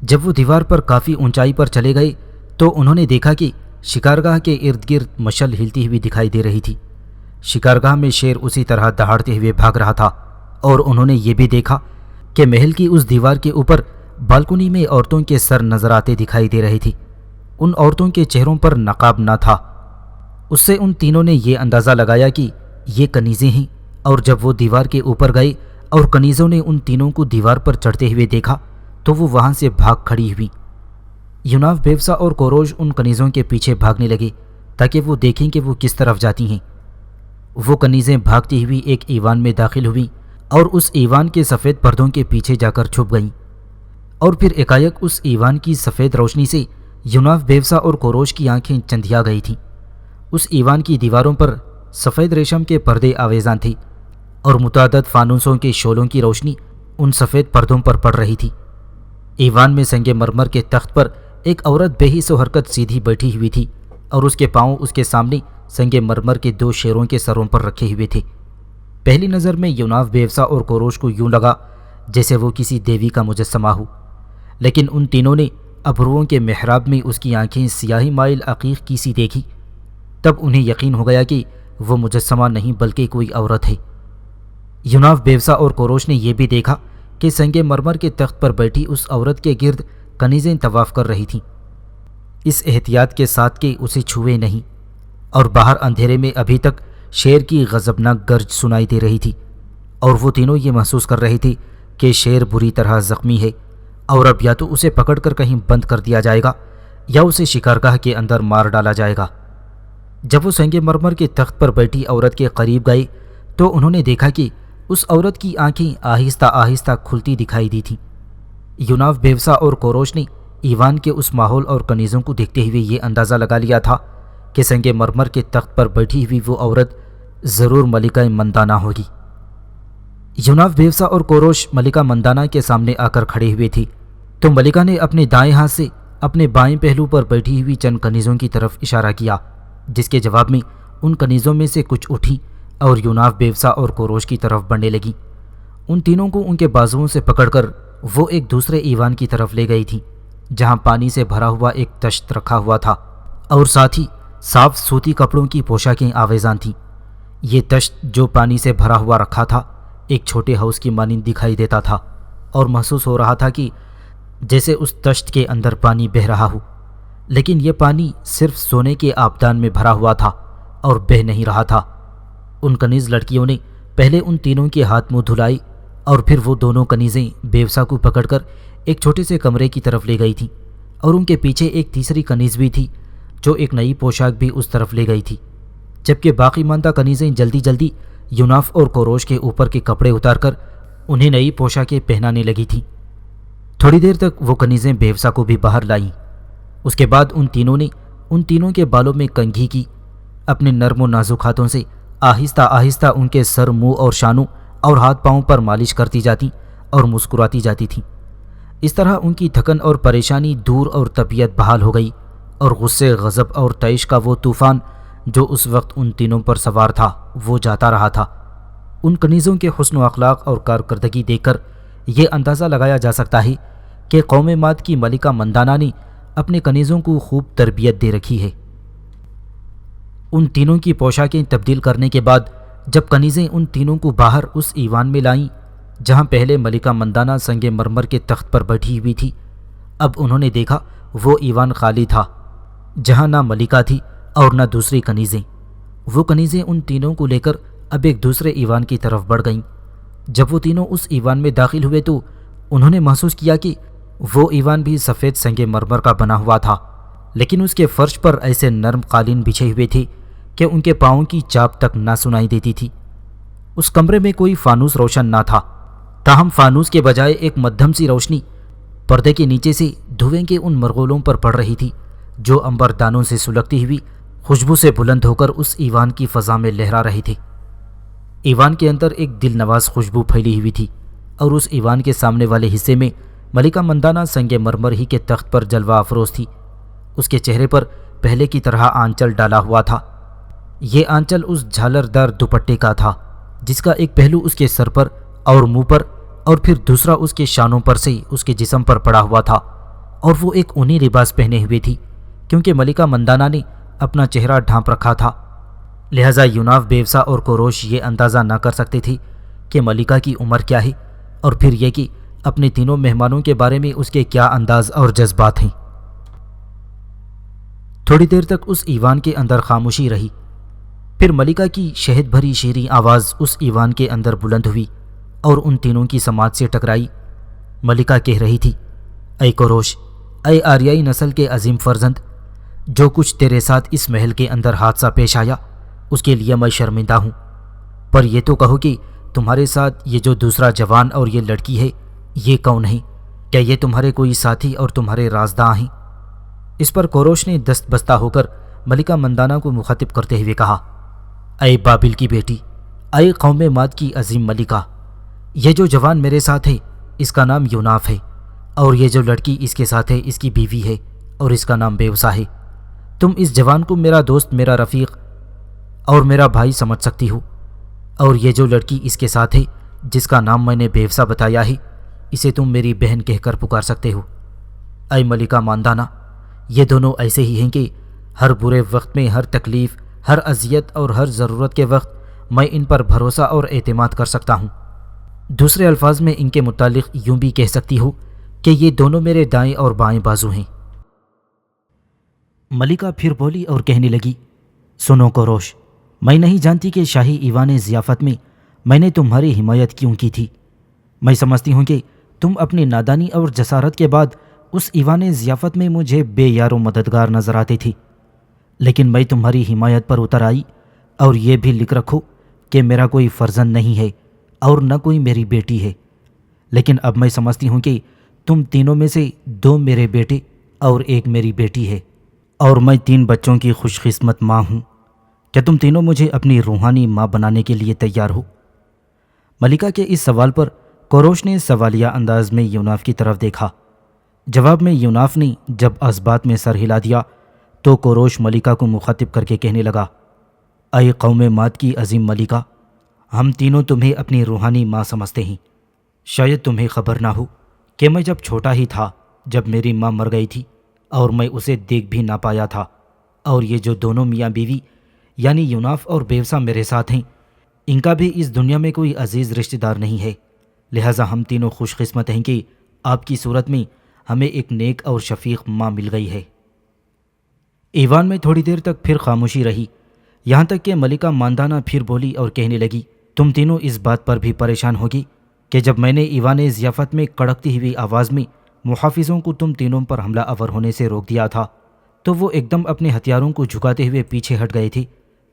جب وہ دیوار پر کافی اونچائی پر چلے گئے تو انہوں نے دیکھا کہ شکارگاہ کے ارد گرد مشل ہلتی ہوئی دکھائی دے رہی تھی۔ شکارگاہ میں شیر اسی طرح دہاڑتے ہوئے بھاگ رہا تھا، اور انہوں نے یہ بھی دیکھا کہ محل کی اس دیوار کے اوپر بالکنی میں عورتوں کے سر نظر آتے دکھائی دے رہے تھے۔ ان عورتوں کے چہروں پر نقاب نہ تھا۔ اس سے ان تینوں نے یہ اندازہ لگایا کہ یہ کنیزیں ہیں، اور جب وہ دیوار کے اوپر گئے اور کنیزوں نے ان تینوں کو دیوار پر چڑھتے ہوئے دیکھا تو وہ وہاں سے بھاگ کھڑی ہوئی۔ یوناف، بیوسا اور کوروش ان کنیزوں کے پیچھے بھاگنے لگے تاکہ وہ دیکھیں کہ وہ کس طرف جاتی ہیں۔ وہ کنیزیں بھاگتی ہوئی ایک ایوان میں داخل ہوئیں اور اس ایوان کے سفید پردوں کے پیچھے جا کر چھپ گئیں، اور پھر ایکایک اس ایوان کی سفید روشنی سے یوناف، بیوسا اور کوروش کی آنکھیں چندھیا گئی تھیں۔ اس ایوان کی دیواروں پر سفید ریشم کے پردے آویزاں تھے، اور متعدد فانوسوں کے شعلوں کی روشنی ان سفید پردوں پر پڑ رہی تھی۔ ایوان میں سنگ مرمر کے تخت پر ایک عورت بے حس و حرکت سیدھی بیٹھی ہوئی تھی، اور اس کے پاؤں اس کے سامنے سنگ مرمر کے دو شیروں کے سروں پر رکھے ہوئے تھے۔ پہلی نظر میں یوناف، بیوسا اور کوروش کو یوں لگا جیسے وہ کسی دیوی کا مجسمہ ہو، لیکن ان تینوں نے ابروؤں کے محراب میں اس کی آنکھیں سیاہی مائل عقیق کی سی دیکھی۔ تب انہیں یقین ہو گیا کہ وہ مجسمہ نہیں بلکہ کوئی عورت ہے۔ یوناف، بیوسا اور کوروش نے یہ بھی دیکھا کہ سنگ مرمر کے تخت پر بیٹھی اس عورت کے گرد کنیزیں طواف کر رہی تھیں، اس احتیاط کے ساتھ کہ اسے چھوئے نہیں، اور باہر اندھیرے میں ابھی تک شیر کی غضبناک گرج سنائی دے رہی تھی، اور وہ تینوں یہ محسوس کر رہے تھے کہ شیر بری طرح زخمی ہے، اور اب یا تو اسے پکڑ کر کہیں بند کر دیا جائے گا یا اسے شکارگاہ کے اندر مار ڈالا جائے گا۔ جب وہ سنگ مرمر کے تخت پر بیٹھی عورت کے قریب گئے تو انہوں نے دیکھا کہ اس عورت کی آنکھیں آہستہ آہستہ کھلتی دکھائی دی تھیں۔ یوناف، بیوسا اور کوروش نے ایوان کے اس ماحول اور کنیزوں کو دیکھتے ہوئے یہ اندازہ لگا لیا تھا کہ سنگ مرمر کے تخت پر بیٹھی ہوئی وہ عورت ضرور ملکہ مندانہ ہوگی۔ یوناف، بیوسا اور کوروش ملکہ مندانہ کے سامنے آ کر کھڑے ہوئے تھے تو ملکہ نے اپنے دائیں ہاتھ سے اپنے بائیں پہلو پر بیٹھی ہوئی چند کنیزوں کی طرف اشارہ کیا، جس کے جواب میں ان کنیزوں میں سے کچھ اٹھی اور یوناف، بیوسا اور کوروش کی طرف بڑھنے لگیں۔ ان تینوں کو ان کے بازوؤں سے پکڑ کر وہ ایک دوسرے ایوان کی طرف لے گئی تھیں، جہاں پانی سے بھرا ہوا ایک تشت رکھا ہوا تھا، اور ساتھ ہی صاف سوتی کپڑوں کی پوشاکیں آویزاں تھیں۔ یہ تشت جو پانی سے بھرا ہوا رکھا تھا ایک چھوٹے ہاؤس کی مانند دکھائی دیتا تھا، اور محسوس ہو رہا تھا کہ جیسے اس تشت کے اندر پانی بہہ رہا ہو، لیکن یہ پانی صرف سونے کے آبدان میں بھرا ہوا تھا اور بہہ نہیں رہا تھا۔ ان کنیز لڑکیوں نے پہلے ان تینوں کے ہاتھ منہ دھلائے، اور پھر وہ دونوں کنیزیں بیوسا کو پکڑ کر ایک چھوٹے سے کمرے کی طرف لے گئی تھیں، اور ان کے پیچھے ایک تیسری کنیز بھی تھی جو ایک نئی پوشاک بھی اس طرف لے گئی تھی، جبکہ باقی ماندہ کنیزیں جلدی جلدی یوناف اور کوروش کے اوپر کے کپڑے اتار کر انہیں نئی پوشاکیں پہنانے لگی تھیں۔ تھوڑی دیر تک وہ کنیزیں بیوسا کو بھی باہر لائیں۔ اس کے بعد ان تینوں نے ان تینوں کے بالوں میں کنگھی کی، اپنے نرم و نازک ہاتھوں سے آہستہ آہستہ ان کے سر، منہ اور شانوں اور ہاتھ پاؤں پر مالش کرتی جاتی اور مسکراتی جاتی تھیں۔ اس طرح ان کی تھکن اور پریشانی دور اور طبیعت بحال ہو گئی، اور غصے، غضب اور طیش کا وہ طوفان جو اس وقت ان تینوں پر سوار تھا وہ جاتا رہا تھا۔ ان کنیزوں کے حسن و اخلاق اور کارکردگی دیکھ کر یہ اندازہ لگایا جا سکتا ہے کہ قوم ماد کی ملکہ مندانہ نے اپنے کنیزوں کو خوب تربیت دے رکھی ہے۔ ان تینوں کی پوشاکیں تبدیل کرنے کے بعد جب کنیزیں ان تینوں کو باہر اس ایوان میں لائیں جہاں پہلے ملکہ مندانہ سنگ مرمر کے تخت پر بیٹھی ہوئی تھی، اب انہوں نے دیکھا وہ ایوان خالی تھا، جہاں نہ ملکہ تھی اور نہ دوسری کنیزیں۔ وہ کنیزیں ان تینوں کو لے کر اب ایک دوسرے ایوان کی طرف بڑھ گئیں۔ جب وہ تینوں اس ایوان میں داخل ہوئے تو انہوں نے محسوس کیا کہ وہ ایوان بھی سفید سنگ مرمر کا بنا ہوا تھا، لیکن اس کے فرش پر ایسے نرم قالین بچھے ہوئے تھے کہ ان کے پاؤں کی چاپ تک نہ سنائی دیتی تھی۔ اس کمرے میں کوئی فانوس روشن نہ تھا، تاہم فانوس کے بجائے ایک مدھم سی روشنی پردے کے نیچے سے دھویں کے ان مرغولوں پر پڑ رہی تھی جو عنبر دانوں سے سلگتی ہوئی خوشبو سے بلند ہو کر اس ایوان کی فضا میں لہرا رہے تھے۔ ایوان کے اندر ایک دل نواز خوشبو پھیلی ہوئی تھی، اور اس ایوان کے سامنے والے حصے میں ملکہ مندانہ سنگ مرمر ہی کے تخت پر جلوہ افروز تھی۔ اس کے چہرے پر پہلے کی طرح آنچل ڈالا ہوا تھا۔ یہ آنچل اس جھالردار دوپٹے کا تھا جس کا ایک پہلو اس کے سر پر اور منہ پر اور پھر دوسرا اس کے شانوں پر سے اس کے جسم پر پڑا ہوا تھا، اور وہ ایک اونی لباس پہنے ہوئے تھی کیونکہ ملکہ مندانہ نے اپنا چہرہ ڈھانپ رکھا تھا، لہذا یوناف، بیوسا اور کوروش یہ اندازہ نہ کر سکتے تھے کہ ملکہ کی عمر کیا ہے، اور پھر یہ کہ اپنے تینوں مہمانوں کے بارے میں اس کے کیا انداز اور جذبات ہیں۔ تھوڑی دیر تک اس ایوان کے اندر خاموشی رہی، پھر ملکہ کی شہد بھری شیریں آواز اس ایوان کے اندر بلند ہوئی اور ان تینوں کی سماعت سے ٹکرائی۔ ملکہ کہہ رہی تھی، اے کوروش، اے آریائی نسل کے عظیم فرزند، جو کچھ تیرے ساتھ اس محل کے اندر حادثہ پیش آیا اس کے لیے میں شرمندہ ہوں، پر یہ تو کہو کہ تمہارے ساتھ یہ جو دوسرا جوان اور یہ لڑکی ہے یہ کون ہے؟ کیا یہ تمہارے کوئی ساتھی اور تمہارے رازداں ہیں؟ اس پر کوروش نے دست بستہ ہو کر ملکہ مندانہ کو مخاطب کرتے ہوئے کہا، اے بابل کی بیٹی، اے قوم ماد کی عظیم ملکہ، یہ جو جوان میرے ساتھ ہے اس کا نام یوناف ہے، اور یہ جو لڑکی اس کے ساتھ ہے اس کی بیوی ہے اور اس کا نام بیوسا ہے۔ تم اس جوان کو میرا دوست، میرا رفیق اور میرا بھائی سمجھ سکتی ہو، اور یہ جو لڑکی اس کے ساتھ ہے جس کا نام میں نے بیوسا بتایا ہے اسے تم میری بہن کہہ کر پکار سکتے ہو۔ اے ملکہ مندانہ، یہ دونوں ایسے ہی ہیں کہ ہر برے وقت میں، ہر تکلیف، ہر اذیت اور ہر ضرورت کے وقت میں ان پر بھروسہ اور اعتماد کر سکتا ہوں۔ دوسرے الفاظ میں ان کے متعلق یوں بھی کہہ سکتی ہو کہ یہ دونوں میرے دائیں اور بائیں بازو ہیں۔ ملکہ پھر بولی اور کہنے لگی، سنو کوروش، میں نہیں جانتی کہ شاہی ایوان ضیافت میں میں نے تمہاری حمایت کیوں کی تھی۔ میں سمجھتی ہوں کہ تم اپنی نادانی اور جسارت کے بعد اس ایوان ضیافت میں مجھے بے یار و مددگار نظر آتی تھی، لیکن میں تمہاری حمایت پر اتر آئی، اور یہ بھی لکھ رکھو کہ میرا کوئی فرزند نہیں ہے اور نہ کوئی میری بیٹی ہے، لیکن اب میں سمجھتی ہوں کہ تم تینوں میں سے 2 میرے بیٹے اور 1 میری بیٹی ہے، اور میں 3 بچوں کی خوش قسمت ماں ہوں۔ کیا تم تینوں مجھے اپنی روحانی ماں بنانے کے لیے تیار ہو؟ ملکہ کے اس سوال پر کوروش نے سوالیہ انداز میں یوناف کی طرف دیکھا۔ جواب میں یوناف نے جب اسبات میں سر ہلا دیا تو کوروش ملکہ کو مخاطب کر کے کہنے لگا، اے قوم ماد کی عظیم ملکہ، ہم تینوں تمہیں اپنی روحانی ماں سمجھتے ہیں۔ شاید تمہیں خبر نہ ہو کہ میں جب چھوٹا ہی تھا جب میری ماں مر گئی تھی اور میں اسے دیکھ بھی نہ پایا تھا، اور یہ جو دونوں میاں بیوی یعنی یوناف اور بیوسا میرے ساتھ ہیں، ان کا بھی اس دنیا میں کوئی عزیز رشتہ دار نہیں ہے، لہٰذا ہم تینوں خوش قسمت ہیں کہ آپ کی صورت میں ہمیں ایک نیک اور شفیق ماں مل گئی ہے۔ ایوان میں تھوڑی دیر تک پھر خاموشی رہی، یہاں تک کہ ملکہ مندانہ پھر بولی اور کہنے لگی، تم تینوں اس بات پر بھی پریشان ہوگی کہ جب میں نے ایوان ضیافت میں کڑکتی ہوئی آواز میں محافظوں کو تم تینوں پر حملہ آور ہونے سے روک دیا تھا تو وہ ایک دم اپنے ہتھیاروں کو جھکاتے ہوئے پیچھے ہٹ گئے تھے،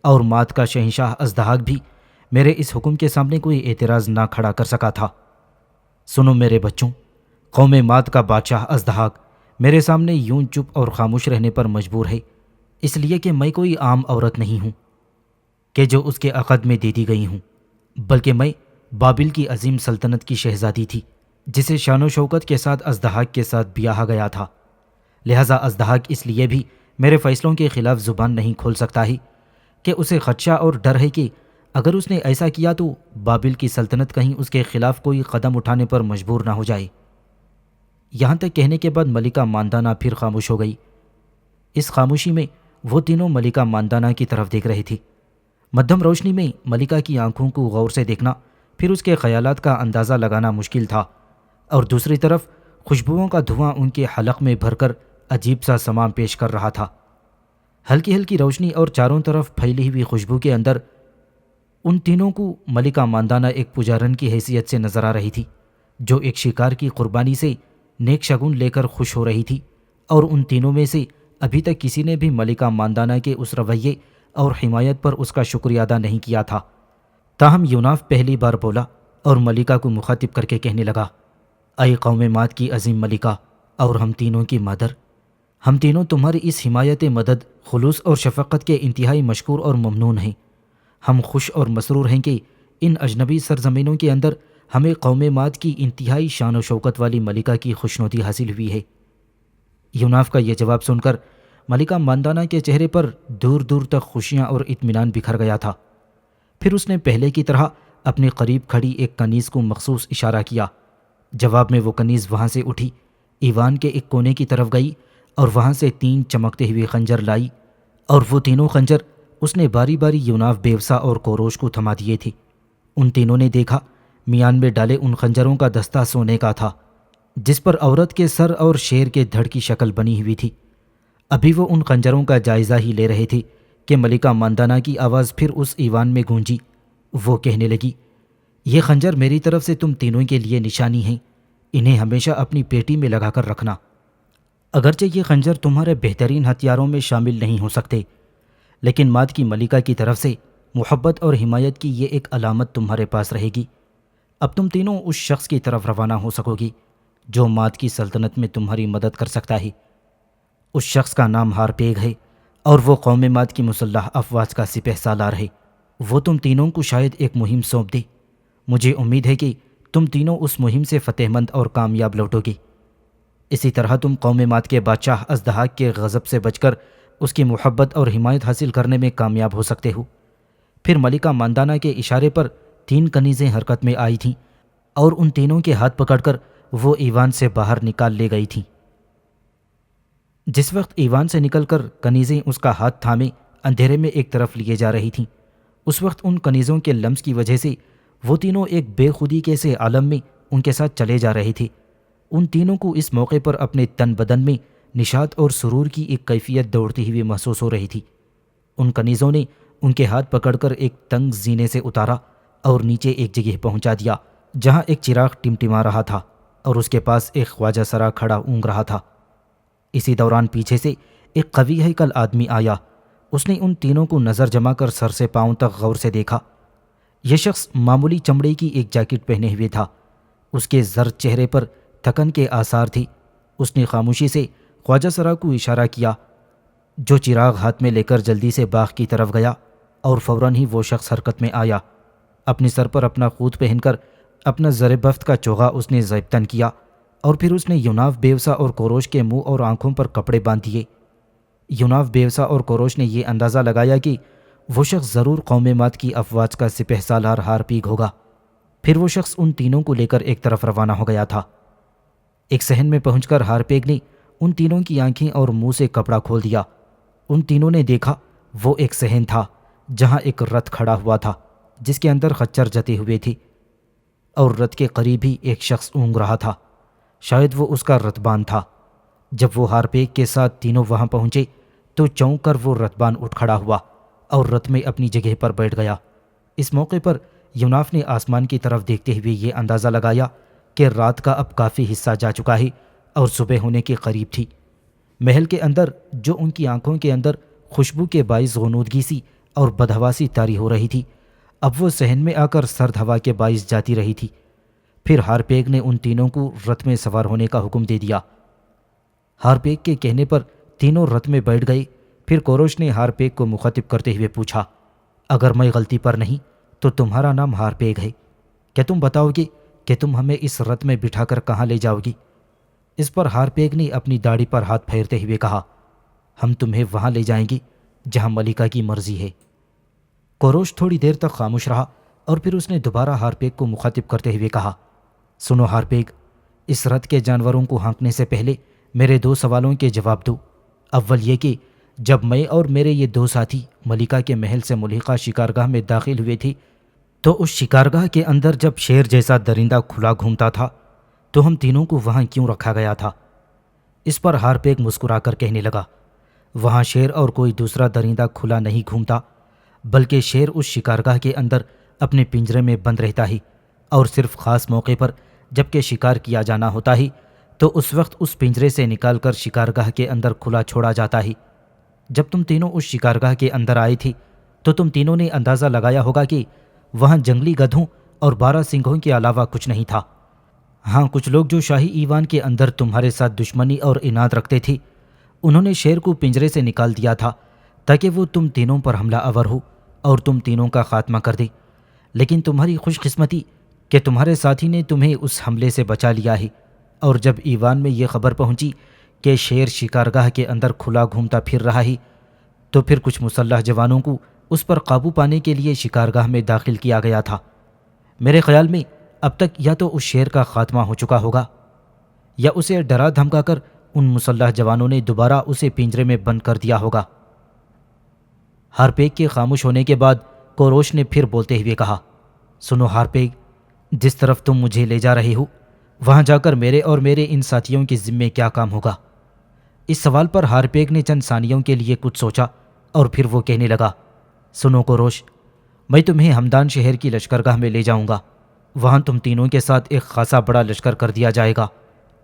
اور مات کا شہنشاہ ازدحاق بھی میرے اس حکم کے سامنے کوئی اعتراض نہ کھڑا کر سکا تھا۔ سنو میرے بچوں، قوم ماد کا بادشاہ ازدحاق میرے سامنے یوں چپ اور خاموش رہنے پر مجبور ہے، اس لیے کہ میں کوئی عام عورت نہیں ہوں کہ جو اس کے عقد میں دے دی گئی ہوں، بلکہ میں بابل کی عظیم سلطنت کی شہزادی تھی، جسے شان و شوکت کے ساتھ ازدحاق کے ساتھ بیاہا گیا تھا۔ لہٰذا ازدحاق اس لیے بھی میرے فیصلوں کے خلاف زبان نہیں کھول سکتا ہی کہ اسے خدشہ اور ڈر ہے کہ اگر اس نے ایسا کیا تو بابل کی سلطنت کہیں اس کے خلاف کوئی قدم اٹھانے پر مجبور نہ ہو جائے۔ یہاں تک کہنے کے بعد ملکہ ماندانہ پھر خاموش ہو گئی۔ اس خاموشی میں وہ تینوں ملکہ ماندانہ کی طرف دیکھ رہی تھی۔ مدھم روشنی میں ملکہ کی آنکھوں کو غور سے دیکھنا، پھر اس کے خیالات کا اندازہ لگانا مشکل تھا، اور دوسری طرف خوشبوؤں کا دھواں ان کے حلق میں بھر کر عجیب سا سماں پیش کر رہا تھا۔ ہلکی ہلکی روشنی اور چاروں طرف پھیلی ہوئی خوشبو کے اندر ان تینوں کو ملکہ ماندانہ ایک پجارن کی حیثیت سے نظر آ رہی تھی، جو ایک شکار کی قربانی سے نیک شگون لے کر خوش ہو رہی تھی، اور ان تینوں میں سے ابھی تک کسی نے بھی ملکہ ماندانہ کے اس رویے اور حمایت پر اس کا شکریہ ادا نہیں کیا تھا۔ تاہم یوناف پہلی بار بولا اور ملکہ کو مخاطب کر کے کہنے لگا، اے قوم ماد کی عظیم ملکہ اور ہم تینوں کی مادر، ہم تینوں تمہاری اس حمایت مدد، خلوص اور شفقت کے انتہائی مشکور اور ممنون ہیں۔ ہم خوش اور مسرور ہیں کہ ان اجنبی سرزمینوں کے اندر ہمیں قوم ماد کی انتہائی شان و شوکت والی ملکہ کی خوشنودی حاصل ہوئی ہے۔ یوناف کا یہ جواب سن کر ملکہ ماندانہ کے چہرے پر دور دور تک خوشیاں اور اطمینان بکھر گیا تھا۔ پھر اس نے پہلے کی طرح اپنے قریب کھڑی ایک کنیز کو مخصوص اشارہ کیا۔ جواب میں وہ کنیز وہاں سے اٹھی، ایوان کے ایک کونے کی طرف گئی اور وہاں سے 3 چمکتے ہوئے خنجر لائی، اور وہ تینوں خنجر اس نے باری باری یوناف بیوسا اور کوروش کو تھما دیے تھے۔ ان تینوں نے دیکھا میان میں ڈالے ان خنجروں کا دستہ سونے کا تھا، جس پر عورت کے سر اور شیر کے دھڑ کی شکل بنی ہوئی تھی۔ ابھی وہ ان خنجروں کا جائزہ ہی لے رہے تھے کہ ملکہ ماندانہ کی آواز پھر اس ایوان میں گونجی۔ وہ کہنے لگی، یہ خنجر میری طرف سے تم تینوں کے لیے نشانی ہیں، انہیں ہمیشہ اپنی پیٹی میں لگا کر رکھنا۔ اگرچہ یہ خنجر تمہارے بہترین ہتھیاروں میں شامل نہیں ہو سکتے، لیکن ماد کی ملکہ کی طرف سے محبت اور حمایت کی یہ ایک علامت تمہارے پاس رہے گی۔ اب تم تینوں اس شخص کی طرف روانہ ہو سکو گی جو ماد کی سلطنت میں تمہاری مدد کر سکتا ہے۔ اس شخص کا نام ہارپیگ ہے، اور وہ قوم ماد کی مسلح افواج کا سپہ سالار ہے۔ وہ تم تینوں کو شاید ایک مہم سونپ دے۔ مجھے امید ہے کہ تم تینوں اس مہم سے فتح مند اور کامیاب لوٹو گے۔ اسی طرح تم قوم ماد کے بادشاہ ازدحاق کے غضب سے بچ کر اس کی محبت اور حمایت حاصل کرنے میں کامیاب ہو سکتے ہو۔ پھر ملکہ ماندانہ کے اشارے پر 3 کنیزیں حرکت میں آئی تھیں، اور ان تینوں کے ہاتھ پکڑ کر وہ ایوان سے باہر نکال لے گئی تھیں۔ جس وقت ایوان سے نکل کر کنیزیں اس کا ہاتھ تھامے اندھیرے میں ایک طرف لیے جا رہی تھیں، اس وقت ان کنیزوں کے لمس کی وجہ سے وہ تینوں ایک بے خودی کے سے عالم میں ان کے ساتھ چلے جا رہے تھے۔ ان تینوں کو اس موقع پر اپنے تن بدن میں نشاط اور سرور کی ایک کیفیت دوڑتی ہوئی محسوس ہو رہی تھی۔ ان کنیزوں نے ان کے ہاتھ پکڑ کر ایک تنگ زینے سے اتارا اور نیچے ایک جگہ پہنچا دیا جہاں ایک چراغ ٹمٹما رہا تھا، اور اس کے پاس ایک خواجہ سرا کھڑا اونگ رہا تھا۔ اسی دوران پیچھے سے ایک قوی ہیکل آدمی آیا۔ اس نے ان تینوں کو نظر جما کر سر سے پاؤں تک غور سے دیکھا۔ یہ شخص معمولی چمڑے کی ایک جیکٹ پہنے ہوئے تھا۔ اس کے زرد چہرے پر تھکن کے آثار تھے۔ اس نے خاموشی سے خواجہ سرا کو اشارہ کیا، جو چراغ ہاتھ میں لے کر جلدی سے باغ کی طرف گیا، اور فوراً ہی وہ شخص حرکت میں آیا۔ اپنے سر پر اپنا قوت پہن کر اپنا زر بفت کا چوغا اس نے ضیبطن کیا، اور پھر اس نے یوناف بیوسا اور کوروش کے منہ اور آنکھوں پر کپڑے باندھ دیے۔ یوناف بیوسا اور کوروش نے یہ اندازہ لگایا کہ وہ شخص ضرور قوم ماد کی افواج کا سپہ سالار ہارپیگ ہوگا۔ پھر وہ شخص ان تینوں کو لے کر ایک طرف روانہ ہو گیا تھا۔ ایک صحن میں پہنچ کر ہارپیگ نے ان تینوں کی آنکھیں اور منہ سے کپڑا کھول دیا۔ ان تینوں نے دیکھا وہ ایک صحن تھا جہاں ایک رتھ کھڑا ہوا تھا جس کے اندر خچر جتے ہوئے تھے، اور رتھ کے قریب ہی ایک شخص اونگ رہا تھا۔ شاید وہ اس کا رتبان تھا۔ جب وہ ہارپیگ کے ساتھ تینوں وہاں پہنچے تو چونک کر وہ رتبان اٹھ کھڑا ہوا اور رتھ میں اپنی جگہ پر بیٹھ گیا۔ اس موقع پر یوناف نے آسمان کی طرف دیکھتے ہوئے یہ اندازہ لگایا کہ رات کا اب کافی حصہ جا چکا ہے اور صبح ہونے کے قریب تھی۔ محل کے اندر جو ان کی آنکھوں کے اندر خوشبو کے باعث غنودگی سی اور بدہواسی طاری ہو رہی تھی، اب وہ صحن میں آ کر سرد ہوا کے باعث جاتی رہی تھی۔ پھر ہارپیگ نے ان تینوں کو رتھ میں سوار ہونے کا حکم دے دیا۔ ہارپیگ کے کہنے پر تینوں رتھ میں بیٹھ گئے۔ پھر کوروش نے ہارپیگ کو مخاطب کرتے ہوئے پوچھا، اگر میں غلطی پر نہیں تو تمہارا نام ہارپیگ ہے؟ کہ تم بتاؤ گے کہ تم ہمیں اس رتھ میں بٹھا کر کہاں لے جاؤ گی؟ اس پر ہارپیگ نے اپنی داڑھی پر ہاتھ پھیرتے ہوئے کہا، ہم تمہیں وہاں لے جائیں گے جہاں ملکہ کی مرضی ہے۔ کوروش تھوڑی دیر تک خاموش رہا اور پھر اس نے دوبارہ ہارپیگ کو مخاطب کرتے ہوئے کہا، سنو ہارپیگ، اس رتھ کے جانوروں کو ہانکنے سے پہلے میرے 2 سوالوں کے جواب دو۔ اول یہ کہ جب میں اور میرے یہ 2 ساتھی ملکہ کے محل سے ملحقہ شکارگاہ میں داخل ہوئے تھے تو اس شکارگاہ کے اندر جب شیر جیسا درندہ کھلا گھومتا تھا تو ہم تینوں کو وہاں کیوں رکھا گیا تھا؟ اس پر ہارپیگ مسکرا کر کہنے لگا، وہاں شیر اور کوئی دوسرا درندہ کھلا نہیں گھومتا، بلکہ شیر اس شکارگاہ کے اندر اپنے پنجرے میں بند رہتا ہے، اور صرف خاص موقع پر جب کہ شکار کیا جانا ہوتا ہے تو اس وقت اس پنجرے سے نکال کر شکارگاہ کے اندر کھلا چھوڑا جاتا ہے۔ جب تم تینوں اس شکارگاہ کے اندر آئے تھے تو تم تینوں نے اندازہ لگایا ہوگا کہ وہاں جنگلی گدھوں اور 12 سینگوں کے علاوہ کچھ نہیں تھا۔ ہاں، کچھ لوگ جو شاہی ایوان کے اندر تمہارے ساتھ دشمنی اور اناد رکھتے تھے، انہوں نے شیر کو پنجرے سے نکال دیا تھا تاکہ وہ تم تینوں پر حملہ آور ہو اور تم تینوں کا خاتمہ کر دے، لیکن تمہاری خوش قسمتی کہ تمہارے ساتھی نے تمہیں اس حملے سے بچا لیا ہے، اور جب ایوان میں یہ خبر پہنچی کہ شیر شکارگاہ کے اندر کھلا گھومتا پھر رہا ہے تو پھر کچھ مسلح جوانوں کو اس پر قابو پانے کے لیے شکارگاہ میں داخل کیا گیا تھا۔ میرے خیال میں اب تک یا تو اس شیر کا خاتمہ ہو چکا ہوگا یا اسے ڈرا دھمکا کر ان مسلح جوانوں نے دوبارہ اسے پنجرے میں بند کر دیا ہوگا۔ ہارپیگ کے خاموش ہونے کے بعد کوروش نے پھر بولتے ہوئے کہا، سنو ہارپیگ، جس طرف تم مجھے لے جا رہے ہو وہاں جا کر میرے اور میرے ان ساتھیوں کے ذمے کیا کام ہوگا؟ اس سوال پر ہارپیگ نے چند ثانیوں کے لیے کچھ سوچا اور پھر وہ کہنے لگا، سنو کوروش، میں تمہیں ہمدان شہر کی لشکرگاہ میں لے جاؤں گا۔ وہاں تم تینوں کے ساتھ ایک خاصا بڑا لشکر کر دیا جائے گا۔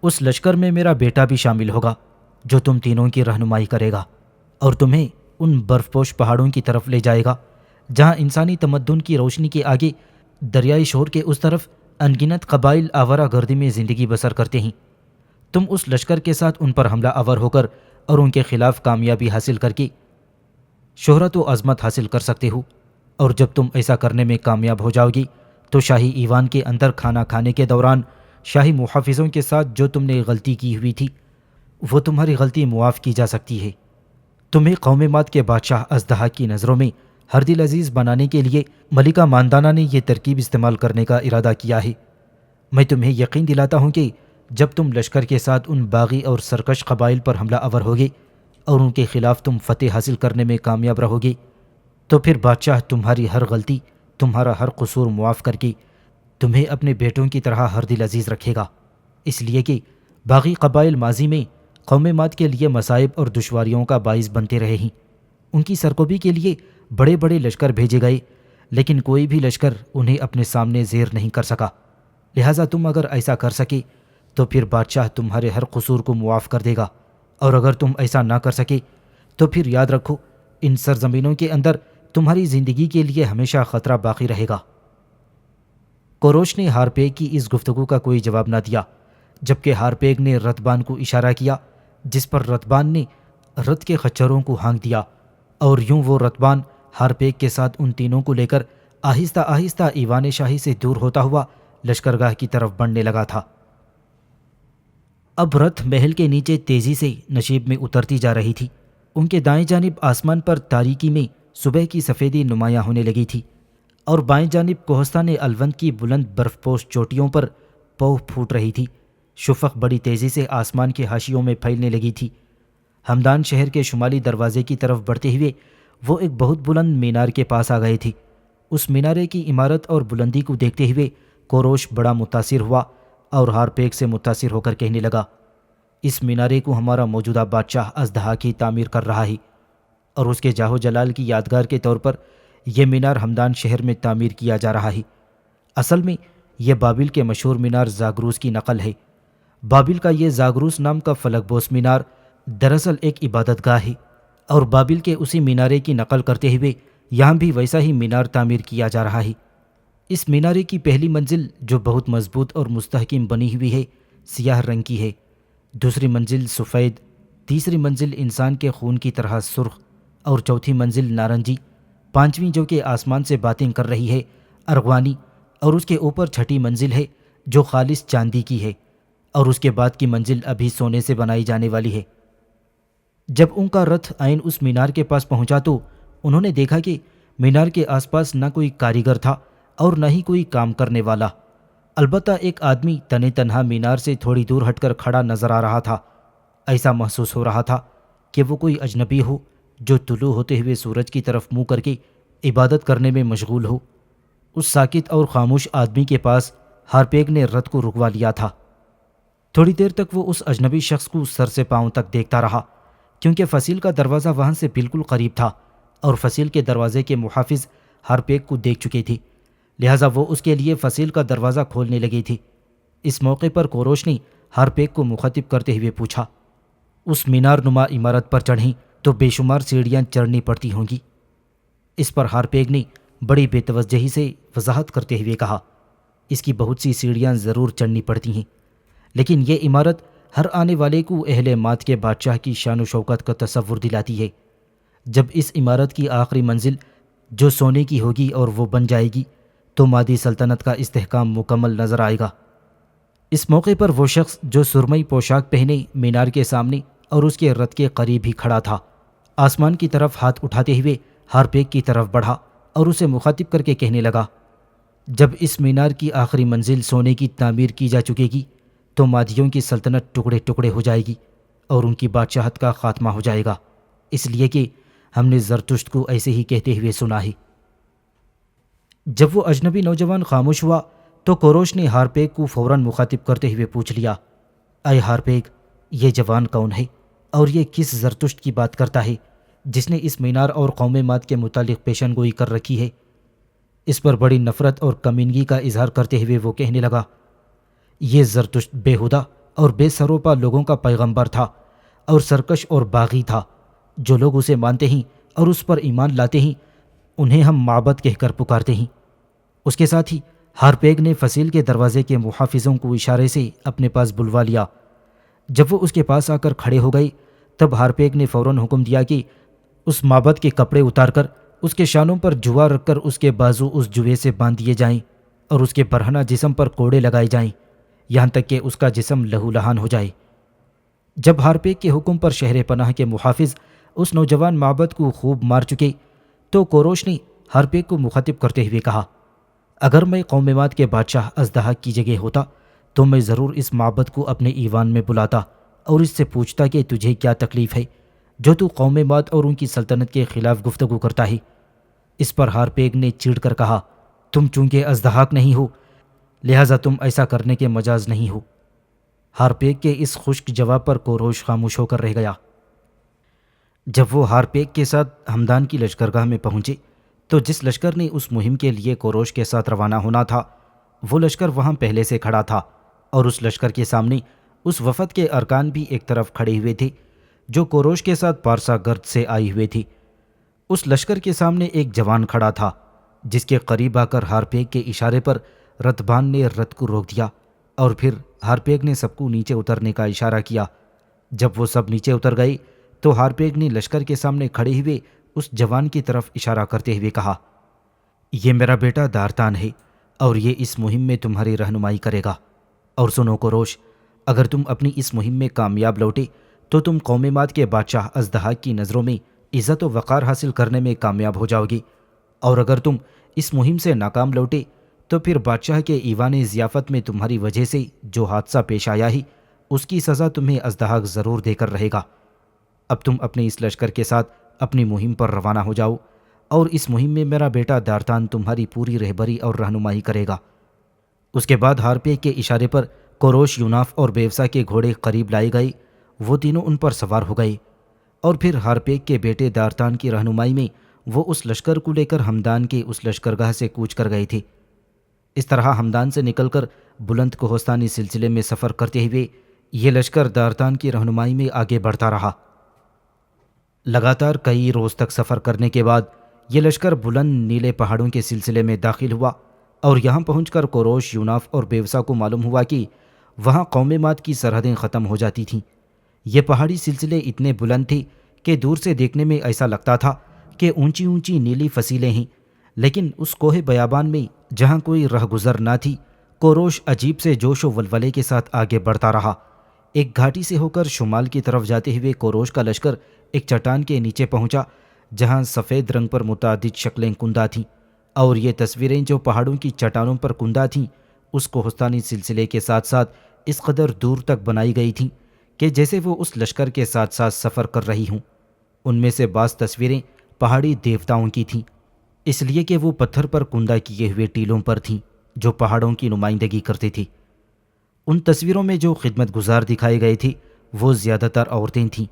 اس لشکر میں میرا بیٹا بھی شامل ہوگا جو تم تینوں کی رہنمائی کرے گا اور تمہیں ان برف پوش پہاڑوں کی طرف لے جائے گا جہاں انسانی تمدن کی روشنی کے آگے دریائے شور کے اس طرف انگنت قبائل آورہ گردی میں زندگی بسر کرتے ہیں۔ تم اس لشکر کے ساتھ ان پر حملہ آور ہو کر اور ان کے خلاف کامیابی حاصل کر کے شہرت و عظمت حاصل کر سکتے ہو، اور جب تم ایسا کرنے میں کامیاب ہو جاؤ گی تو شاہی ایوان کے اندر کھانا کھانے کے دوران شاہی محافظوں کے ساتھ جو تم نے غلطی کی ہوئی تھی وہ تمہاری غلطی معاف کی جا سکتی ہے۔ تمہیں قوم ماد کے بادشاہ اژدہا کی نظروں میں ہر دل عزیز بنانے کے لیے ملکہ ماندانہ نے یہ ترکیب استعمال کرنے کا ارادہ کیا ہے۔ میں تمہیں یقین دلاتا ہوں کہ جب تم لشکر کے ساتھ ان باغی اور سرکش قبائل پر حملہ آور ہوگے اور ان کے خلاف تم فتح حاصل کرنے میں کامیاب رہو گے تو پھر بادشاہ تمہاری ہر غلطی، تمہارا ہر قصور معاف کر کے تمہیں اپنے بیٹوں کی طرح ہر دل عزیز رکھے گا، اس لیے کہ باغی قبائل ماضی میں قوم ماد کے لیے مصائب اور دشواریوں کا باعث بنتے رہے ہیں۔ ان کی سرکوبی کے لیے بڑے بڑے لشکر بھیجے گئے لیکن کوئی بھی لشکر انہیں اپنے سامنے زیر نہیں کر سکا، لہٰذا تم اگر ایسا کر سکے تو پھر بادشاہ تمہارے ہر قصور کو معاف کر دے گا، اور اگر تم ایسا نہ کر سکے تو پھر یاد رکھو ان سرزمینوں کے اندر تمہاری زندگی کے لیے ہمیشہ خطرہ باقی رہے گا۔ کوروش نے ہارپیگ کی اس گفتگو کا کوئی جواب نہ دیا، جبکہ ہارپیگ نے رتبان کو اشارہ کیا، جس پر رتبان نے رت کے خچروں کو ہانک دیا، اور یوں وہ رتبان ہارپیگ کے ساتھ ان تینوں کو لے کر آہستہ آہستہ ایوان شاہی سے دور ہوتا ہوا لشکرگاہ کی طرف بڑھنے لگا تھا۔ اب رتھ محل کے نیچے تیزی سے نشیب میں اترتی جا رہی تھی۔ ان کے دائیں جانب آسمان پر تاریکی میں صبح کی سفیدی نمایاں ہونے لگی تھی، اور بائیں جانب کوہستان الوند کی بلند برف پوش چوٹیوں پر پو پھوٹ رہی تھی۔ شفق بڑی تیزی سے آسمان کے حاشیوں میں پھیلنے لگی تھی۔ ہمدان شہر کے شمالی دروازے کی طرف بڑھتے ہوئے وہ ایک بہت بلند مینار کے پاس آ گئے تھے۔ اس مینارے کی عمارت اور بلندی کو دیکھتے ہوئے کوروش بڑا متاثر ہوا اور ہارپیگ سے متاثر ہو کر کہنے لگا، اس مینارے کو ہمارا موجودہ بادشاہ اژدہا کی تعمیر کر رہا ہے، اور اس کے جاہ و جلال کی یادگار کے طور پر یہ مینار ہمدان شہر میں تعمیر کیا جا رہا ہے۔ اصل میں یہ بابل کے مشہور مینار زاگروس کی نقل ہے۔ بابل کا یہ زاگروس نام کا فلک بوس مینار دراصل ایک عبادت گاہ ہے، اور بابل کے اسی مینارے کی نقل کرتے ہوئے یہاں بھی ویسا ہی مینار تعمیر کیا جا رہا ہے۔ اس مینارے کی پہلی منزل جو بہت مضبوط اور مستحکم بنی ہوئی ہے سیاہ رنگ کی ہے، دوسری منزل سفید، تیسری منزل انسان کے خون کی طرح سرخ، اور چوتھی منزل نارنجی، پانچویں جو کہ آسمان سے باتیں کر رہی ہے ارغوانی، اور اس کے اوپر چھٹی منزل ہے جو خالص چاندی کی ہے، اور اس کے بعد کی منزل ابھی سونے سے بنائی جانے والی ہے۔ جب ان کا رتھ عین اس مینار کے پاس پہنچا تو انہوں نے دیکھا کہ مینار کے آس پاس نہ کوئی کاریگر تھا اور نہ ہی کوئی کام کرنے والا، البتہ ایک آدمی تنے تنہا مینار سے تھوڑی دور ہٹ کر کھڑا نظر آ رہا تھا۔ ایسا محسوس ہو رہا تھا کہ وہ کوئی اجنبی ہو جو طلوع ہوتے ہوئے سورج کی طرف منہ کر کے عبادت کرنے میں مشغول ہو۔ اس ساکت اور خاموش آدمی کے پاس ہارپیگ نے رتھ کو رکوا لیا تھا۔ تھوڑی دیر تک وہ اس اجنبی شخص کو سر سے پاؤں تک دیکھتا رہا، کیونکہ فصیل کا دروازہ وہاں سے بالکل قریب تھا اور فصیل کے دروازے کے محافظ ہارپیگ کو دیکھ چکے تھے، لہٰذا وہ اس کے لیے فصیل کا دروازہ کھولنے لگی تھی۔ اس موقع پر کوروش نے ہارپیگ کو مخاطب کرتے ہوئے پوچھا، اس مینار نما عمارت پر چڑھیں تو بے شمار سیڑھیاں چڑھنی پڑتی ہوں گی؟ اس پر ہارپیگ نے بڑی بے توجہی سے وضاحت کرتے ہوئے کہا، اس کی بہت سی سیڑھیاں ضرور چڑھنی پڑتی ہیں، لیکن یہ عمارت ہر آنے والے کو اہل ماد کے بادشاہ کی شان و شوکت کا تصور دلاتی ہے۔ جب اس عمارت کی آخری منزل جو سونے کی ہوگی اور وہ بن جائے گی تو مادی سلطنت کا استحکام مکمل نظر آئے گا۔ اس موقع پر وہ شخص جو سرمئی پوشاک پہنے مینار کے سامنے اور اس کے رتھ کے قریب ہی کھڑا تھا، آسمان کی طرف ہاتھ اٹھاتے ہوئے ہارپیگ کی طرف بڑھا اور اسے مخاطب کر کے کہنے لگا، جب اس مینار کی آخری منزل سونے کی تعمیر کی جا چکے گی تو مادیوں کی سلطنت ٹکڑے ٹکڑے ہو جائے گی اور ان کی بادشاہت کا خاتمہ ہو جائے گا، اس لیے کہ ہم نے زرتشت کو ایسے ہی کہتے ہوئے سنا ہے۔ جب وہ اجنبی نوجوان خاموش ہوا تو کوروش نے ہارپیگ کو فوراً مخاطب کرتے ہوئے پوچھ لیا، اے ہارپیگ، یہ جوان کون ہے اور یہ کس زرتشت کی بات کرتا ہے جس نے اس مینار اور قوم ماد کے متعلق پیشن گوئی کر رکھی ہے؟ اس پر بڑی نفرت اور کمینگی کا اظہار کرتے ہوئے وہ کہنے لگا، یہ زرتشت بےہودہ اور بے سروپا لوگوں کا پیغمبر تھا اور سرکش اور باغی تھا۔ جو لوگ اسے مانتے ہیں اور اس پر ایمان لاتے ہیں انہیں ہم معبد کہہ کر پکارتے ہیں۔ اس کے ساتھ ہی ہارپیگ نے فصیل کے دروازے کے محافظوں کو اشارے سے اپنے پاس بلوا لیا۔ جب وہ اس کے پاس آ کر کھڑے ہو گئے تب ہارپیگ نے فوراً حکم دیا کہ اس معبد کے کپڑے اتار کر اس کے شانوں پر جوا رکھ کر اس کے بازو اس جوے سے باندھ دیے جائیں اور اس کے برہنہ جسم پر کوڑے لگائے جائیں یہاں تک کہ اس کا جسم لہو لہان ہو جائے۔ جب ہارپیگ کے حکم پر شہر پناہ کے محافظ اس نوجوان معبد کو خوب مار چکے تو کوروش نے ہارپیگ کو مخاطب کرتے ہوئے کہا، اگر میں قوم ماد کے بادشاہ ازدحاق کی جگہ ہوتا تو میں ضرور اس معبد کو اپنے ایوان میں بلاتا اور اس سے پوچھتا کہ تجھے کیا تکلیف ہے جو تو قوم ماد اور ان کی سلطنت کے خلاف گفتگو کرتا ہے۔ اس پر ہارپیگ نے چیڑ کر کہا، تم چونکہ ازدحاق نہیں ہو لہٰذا تم ایسا کرنے کے مجاز نہیں ہو۔ ہارپیگ کے اس خشک جواب پر کوروش خاموش ہو کر رہ گیا۔ جب وہ ہارپیگ کے ساتھ ہمدان کی لشکرگاہ میں پہنچے تو جس لشکر نے اس مہم کے لیے کوروش کے ساتھ روانہ ہونا تھا وہ لشکر وہاں پہلے سے کھڑا تھا، اور اس لشکر کے سامنے اس وفد کے ارکان بھی ایک طرف کھڑے ہوئے تھے جو کوروش کے ساتھ پارسا گرد سے آئی ہوئے تھی۔ اس لشکر کے سامنے ایک جوان کھڑا تھا جس کے قریب آ کر ہارپیگ کے اشارے پر رتبان نے رتھ کو روک دیا، اور پھر ہارپیگ نے سب کو نیچے اترنے کا اشارہ کیا۔ جب وہ سب نیچے اتر گئے تو ہارپیگ نے لشکر کے سامنے کھڑے ہوئے اس جوان کی طرف اشارہ کرتے ہوئے کہا، یہ میرا بیٹا دارتان ہے اور یہ اس مہم میں تمہاری رہنمائی کرے گا۔ اور سنو کوروش، اگر تم اپنی اس مہم میں کامیاب لوٹے تو تم قوم ماد کے بادشاہ ازدحاق کی نظروں میں عزت و وقار حاصل کرنے میں کامیاب ہو جاؤ گی، اور اگر تم اس مہم سے ناکام لوٹے تو پھر بادشاہ کے ایوان ضیافت میں تمہاری وجہ سے جو حادثہ پیش آیا ہی اس کی سزا تمہیں ازدحاق ضرور دے کر رہے گا۔ اب تم اپنے اس لشکر کے ساتھ اپنی مہم پر روانہ ہو جاؤ، اور اس مہم میں میرا بیٹا دارتان تمہاری پوری رہبری اور رہنمائی کرے گا۔ اس کے بعد ہارپیگ کے اشارے پر کوروش، یوناف اور بیوسا کے گھوڑے قریب لائے گئے، وہ تینوں ان پر سوار ہو گئے، اور پھر ہارپیگ کے بیٹے دارتان کی رہنمائی میں وہ اس لشکر کو لے کر ہمدان کے اس لشکرگاہ سے کوچ کر گئے تھے۔ اس طرح ہمدان سے نکل کر بلند کوہستانی سلسلے میں سفر کرتے ہوئے یہ لشکر دارتان کی رہنمائی میں آگے بڑھتا رہا۔ لگاتار کئی روز تک سفر کرنے کے بعد یہ لشکر بلند نیلے پہاڑوں کے سلسلے میں داخل ہوا، اور یہاں پہنچ کر کوروش، یوناف اور بیوسا کو معلوم ہوا کہ وہاں قوم ماد کی سرحدیں ختم ہو جاتی تھیں۔ یہ پہاڑی سلسلے اتنے بلند تھے کہ دور سے دیکھنے میں ایسا لگتا تھا کہ اونچی اونچی نیلی فصیلیں ہیں، لیکن اس کوہ بیابان میں جہاں کوئی رہ گزر نہ تھی، کوروش عجیب سے جوش و ولولے کے ساتھ آگے بڑھتا رہا۔ ایک گھاٹی سے ہو کر شمال کی طرف جاتے ہوئے کوروش کا لشکر ایک چٹان کے نیچے پہنچا جہاں سفید رنگ پر متعدد شکلیں کندہ تھیں، اور یہ تصویریں جو پہاڑوں کی چٹانوں پر کندہ تھیں اس کوہستانی سلسلے کے ساتھ ساتھ اس قدر دور تک بنائی گئی تھیں کہ جیسے وہ اس لشکر کے ساتھ ساتھ سفر کر رہی ہوں۔ ان میں سے بعض تصویریں پہاڑی دیوتاؤں کی تھیں، اس لیے کہ وہ پتھر پر کندہ کیے ہوئے ٹیلوں پر تھیں جو پہاڑوں کی نمائندگی کرتی تھی۔ ان تصویروں میں جو خدمت گزار دکھائے گئے تھے وہ زیادہ تر عورتیں تھیں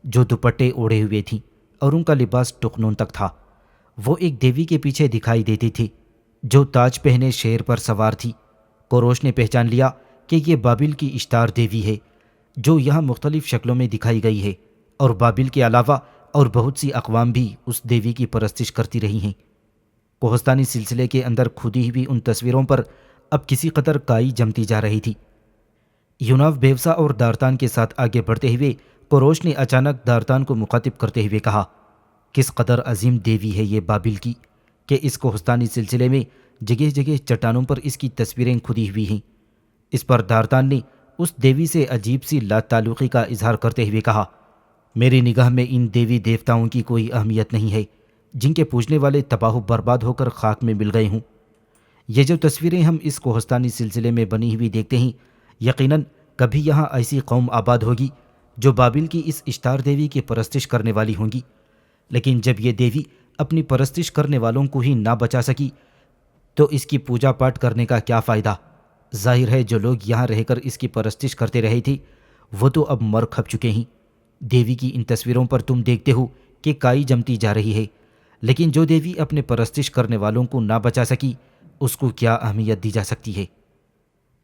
جو دوپٹے اوڑھے ہوئے تھیں اور ان کا لباس ٹکنوں تک تھا۔ وہ ایک دیوی کے پیچھے دکھائی دیتی تھی جو تاج پہنے شیر پر سوار تھی۔ کوروش نے پہچان لیا کہ یہ بابل کی اشتار دیوی ہے جو یہاں مختلف شکلوں میں دکھائی گئی ہے، اور بابل کے علاوہ اور بہت سی اقوام بھی اس دیوی کی پرستش کرتی رہی ہیں۔ کوہستانی سلسلے کے اندر کھودی ہوئی ان تصویروں پر اب کسی قدر کائی جمتی جا رہی تھی۔ یوناف بیوسا اور دارتان کے ساتھ آگے بڑھتے ہوئے کوروش نے اچانک دارتان کو مخاطب کرتے ہوئے کہا، کس قدر عظیم دیوی ہے یہ بابل کی کہ اس کوہستانی سلسلے میں جگہ جگہ چٹانوں پر اس کی تصویریں کھدی ہوئی ہیں۔ اس پر دارتان نے اس دیوی سے عجیب سی لا تعلقی کا اظہار کرتے ہوئے کہا، میری نگاہ میں ان دیوی دیوتاؤں کی کوئی اہمیت نہیں ہے جن کے پوجنے والے تباہ و برباد ہو کر خاک میں مل گئے ہوں۔ یہ جو تصویریں ہم اس کوہستانی سلسلے میں بنی ہوئی دیکھتے ہیں، یقیناً کبھی یہاں ایسی قوم آباد ہوگی جو بابل کی اس اشتار دیوی کی پرستش کرنے والی ہوں گی، لیکن جب یہ دیوی اپنی پرستش کرنے والوں کو ہی نہ بچا سکی تو اس کی پوجا پاٹ کرنے کا کیا فائدہ؟ ظاہر ہے جو لوگ یہاں رہ کر اس کی پرستش کرتے رہے تھے وہ تو اب مر کھپ چکے ہیں۔ دیوی کی ان تصویروں پر تم دیکھتے ہو کہ کائی جمتی جا رہی ہے، لیکن جو دیوی اپنے پرستش کرنے والوں کو نہ بچا سکی اس کو کیا اہمیت دی جا سکتی ہے؟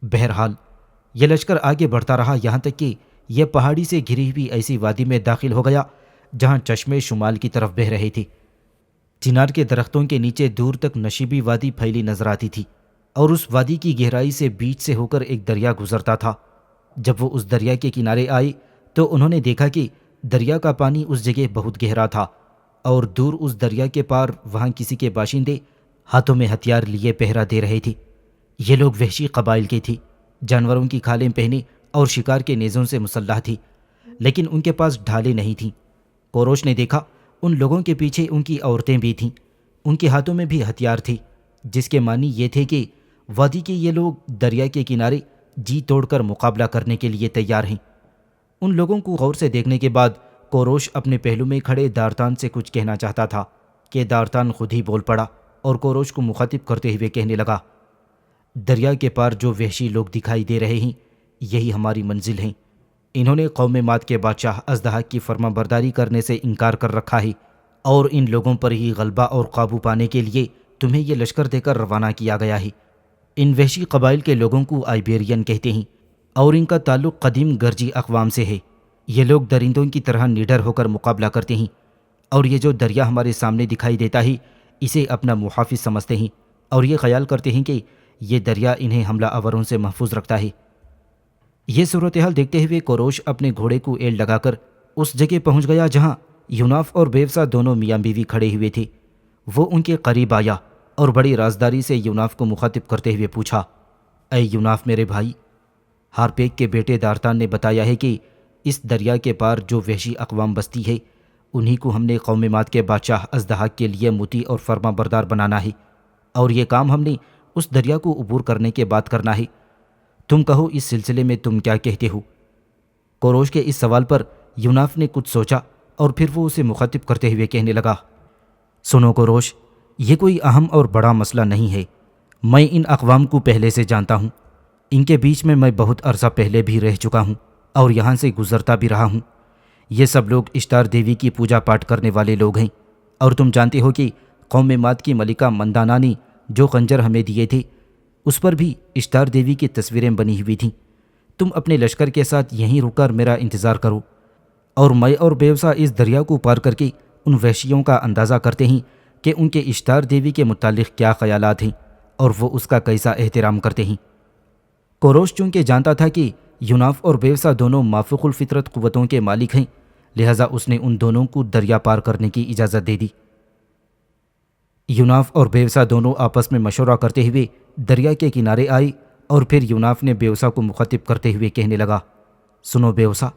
بہرحال یہ لشکر آگے بڑھتا رہا یہاں تک کہ یہ پہاڑی سے گھری ہوئی ایسی وادی میں داخل ہو گیا جہاں چشمے شمال کی طرف بہہ رہے تھے۔ چنار کے درختوں کے نیچے دور تک نشیبی وادی پھیلی نظر آتی تھی، اور اس وادی کی گہرائی سے بیچ سے ہو کر ایک دریا گزرتا تھا۔ جب وہ اس دریا کے کنارے آئے تو انہوں نے دیکھا کہ دریا کا پانی اس جگہ بہت گہرا تھا، اور دور اس دریا کے پار وہاں کسی کے باشندے ہاتھوں میں ہتھیار لیے پہرا دے رہے تھے۔ یہ لوگ وحشی قبائل کے تھے، جانوروں کی کھالیں پہنے اور شکار کے نیزوں سے مسلح تھی، لیکن ان کے پاس ڈھالیں نہیں تھیں۔ کوروش نے دیکھا ان لوگوں کے پیچھے ان کی عورتیں بھی تھیں، ان کے ہاتھوں میں بھی ہتھیار تھے، جس کے معنی یہ تھے کہ وادی کے یہ لوگ دریا کے کنارے جی توڑ کر مقابلہ کرنے کے لیے تیار ہیں۔ ان لوگوں کو غور سے دیکھنے کے بعد کوروش اپنے پہلو میں کھڑے دارتان سے کچھ کہنا چاہتا تھا کہ دارتان خود ہی بول پڑا اور کوروش کو مخاطب کرتے ہوئے کہنے لگا، دریا کے پار جو وحشی لوگ دکھائی دے رہے ہیں یہی ہماری منزل ہیں۔ انہوں نے قوم ماد کے بادشاہ ازدحاک کی فرما برداری کرنے سے انکار کر رکھا ہے، اور ان لوگوں پر ہی غلبہ اور قابو پانے کے لیے تمہیں یہ لشکر دے کر روانہ کیا گیا ہے۔ ان وحشی قبائل کے لوگوں کو آئیبیرین کہتے ہیں، اور ان کا تعلق قدیم گرجی اقوام سے ہے۔ یہ لوگ درندوں کی طرح نڈر ہو کر مقابلہ کرتے ہیں، اور یہ جو دریا ہمارے سامنے دکھائی دیتا ہے اسے اپنا محافظ سمجھتے ہیں، اور یہ خیال کرتے ہیں کہ یہ دریا انہیں حملہ آوروں سے محفوظ رکھتا ہے۔ یہ صورتحال دیکھتے ہوئے کوروش اپنے گھوڑے کو ایل لگا کر اس جگہ پہنچ گیا جہاں یوناف اور بیوسا دونوں میاں بیوی کھڑے ہوئے تھے۔ وہ ان کے قریب آیا اور بڑی رازداری سے یوناف کو مخاطب کرتے ہوئے پوچھا، اے یوناف میرے بھائی، ہارپیک کے بیٹے دارتان نے بتایا ہے کہ اس دریا کے پار جو وحشی اقوام بستی ہے انہی کو ہم نے قوم ماد کے بادشاہ ازدحاک کے لیے مطیع اور فرما بردار بنانا ہے، اور یہ کام ہم نے اس دریا کو عبور کرنے کے بعد کرنا ہے۔ تم کہو اس سلسلے میں تم کیا کہتے ہو؟ کوروش کے اس سوال پر یوناف نے کچھ سوچا اور پھر وہ اسے مخاطب کرتے ہوئے کہنے لگا، سنو کوروش، یہ کوئی اہم اور بڑا مسئلہ نہیں ہے۔ میں ان اقوام کو پہلے سے جانتا ہوں، ان کے بیچ میں بہت عرصہ پہلے بھی رہ چکا ہوں اور یہاں سے گزرتا بھی رہا ہوں۔ یہ سب لوگ اشتار دیوی کی پوجا پاٹ کرنے والے لوگ ہیں، اور تم جانتے ہو کہ قوم ماد کی ملکہ مندانا نے جو خنجر ہمیں دیے تھے اس پر بھی اشتار دیوی کی تصویریں بنی ہوئی تھیں۔ تم اپنے لشکر کے ساتھ یہیں رک کر میرا انتظار کرو، اور میں اور بیوسا اس دریا کو پار کر کے ان وحشیوں کا اندازہ کرتے ہیں کہ ان کے اشتار دیوی کے متعلق کیا خیالات ہیں اور وہ اس کا کیسا احترام کرتے ہیں۔ کوروش چونکہ جانتا تھا کہ یوناف اور بیوسا دونوں مافوق الفطرت قوتوں کے مالک ہیں، لہٰذا اس نے ان دونوں کو دریا پار کرنے کی اجازت دے دی۔ یوناف اور بیوسا دونوں آپس میں مشورہ کرتے ہوئے دریا کے کنارے آئی اور پھر یوناف نے بیوسا کو مخاطب کرتے ہوئے کہنے لگا، سنو بیوسا،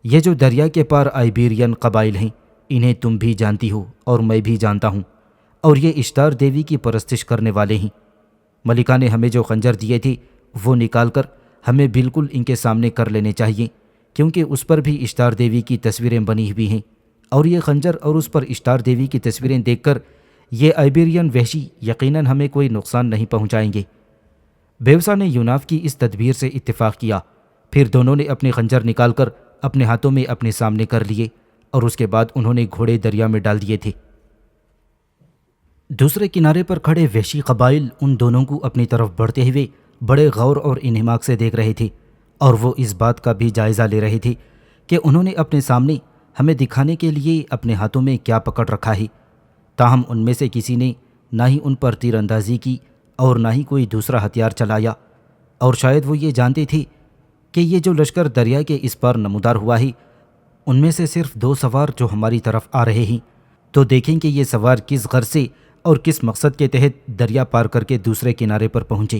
یہ جو دریا کے پار آئیبیرین قبائل ہیں انہیں تم بھی جانتی ہو اور میں بھی جانتا ہوں، اور یہ اشتار دیوی کی پرستش کرنے والے ہیں۔ ملکہ نے ہمیں جو خنجر دیے تھے وہ نکال کر ہمیں بالکل ان کے سامنے کر لینے چاہیے، کیونکہ اس پر بھی اشتار دیوی کی تصویریں بنی ہوئی ہیں، اور یہ خنجر اور اس پر اشتار دیوی کی تصویریں دیکھ کر یہ آئیبیرین وحشی یقیناً ہمیں کوئی نقصان نہیں پہنچائیں گے۔ بیوسا نے یوناف کی اس تدبیر سے اتفاق کیا، پھر دونوں نے اپنے خنجر نکال کر اپنے ہاتھوں میں اپنے سامنے کر لیے، اور اس کے بعد انہوں نے گھوڑے دریا میں ڈال دیے تھے۔ دوسرے کنارے پر کھڑے وحشی قبائل ان دونوں کو اپنی طرف بڑھتے ہوئے بڑے غور اور انہماک سے دیکھ رہے تھے، اور وہ اس بات کا بھی جائزہ لے رہے تھے کہ انہوں نے اپنے سامنے ہمیں دکھانے کے لیے اپنے ہاتھوں میں کیا پکڑ رکھا ہے۔ تاہم ان میں سے کسی نے نہ ہی ان پر تیر اندازی کی اور نہ ہی کوئی دوسرا ہتھیار چلایا، اور شاید وہ یہ جانتے تھے کہ یہ جو لشکر دریا کے اس پار نمودار ہوا ہے ان میں سے صرف 2 سوار جو ہماری طرف آ رہے ہیں، تو دیکھیں کہ یہ سوار کس غرض سے اور کس مقصد کے تحت دریا پار کر کے دوسرے کنارے پر پہنچے۔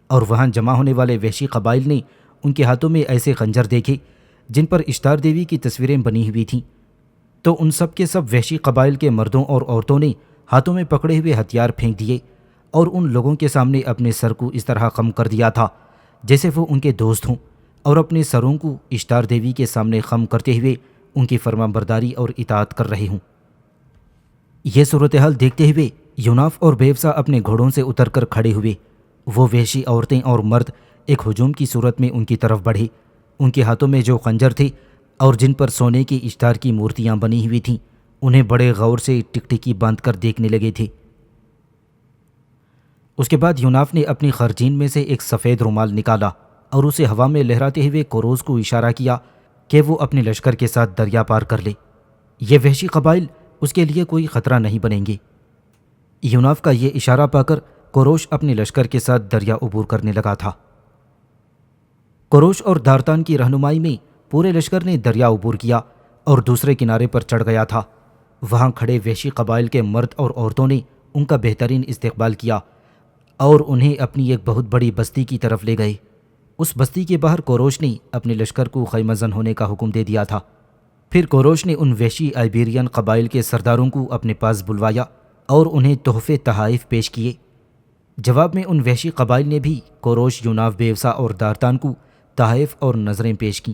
اور وہاں جمع ہونے والے وحشی قبائل نے ان کے ہاتھوں میں ایسے خنجر دیکھے جن پر اشتار دیوی کی تصویریں بنی ہوئی تھیں، تو ان سب کے سب وحشی قبائل کے مردوں اور عورتوں نے ہاتھوں میں پکڑے ہوئے ہتھیار پھینک دیے، اور ان لوگوں کے سامنے اپنے سر کو اس طرح خم کر دیا تھا جیسے وہ ان کے دوست ہوں، اور اپنے سروں کو اشتار دیوی کے سامنے خم کرتے ہوئے ان کی فرمانبرداری اور اطاعت کر رہے ہوں۔ یہ صورتحال دیکھتے ہوئے یوناف اور بیوسا اپنے گھوڑوں سے اتر کر کھڑے ہوئے۔ وہ وحشی عورتیں اور مرد ایک ہجوم کی صورت میں ان کی طرف بڑھے۔ ان کے ہاتھوں میں جو خنجر تھے اور جن پر سونے کی اشتار کی مورتیاں بنی ہوئی تھیں انہیں بڑے غور سے ٹکٹکی باندھ کر دیکھنے لگے تھے۔ اس کے بعد یوناف نے اپنی خرجین میں سے ایک سفید رومال نکالا اور اسے ہوا میں لہراتے ہوئے کوروس کو اشارہ کیا کہ وہ اپنے لشکر کے ساتھ دریا پار کر لے۔ یہ وحشی قبائل اس کے لیے کوئی خطرہ نہیں بنیں گے۔ یوناف کا یہ اشارہ پا کر کوروش اپنے لشکر کے ساتھ دریا عبور کرنے لگا تھا۔ کوروش اور دارتان کی رہنمائی میں پورے لشکر نے دریا عبور کیا اور دوسرے کنارے پر چڑھ گیا تھا۔ وہاں کھڑے وحشی قبائل کے مرد اور عورتوں نے ان کا بہترین استقبال کیا اور انہیں اپنی ایک بہت بڑی بستی کی طرف لے گئے۔ اس بستی کے باہر کوروش نے اپنے لشکر کو خیمہ زن ہونے کا حکم دے دیا تھا۔ پھر کوروش نے ان وحشی آئیبیرین قبائل کے سرداروں کو اپنے پاس بلوایا اور انہیں تحفے تحائف پیش کیے۔ جواب میں ان وحشی قبائل نے بھی کوروش، یوناف، بیوسا اور دارتان کو تحائف اور نظریں پیش کیں،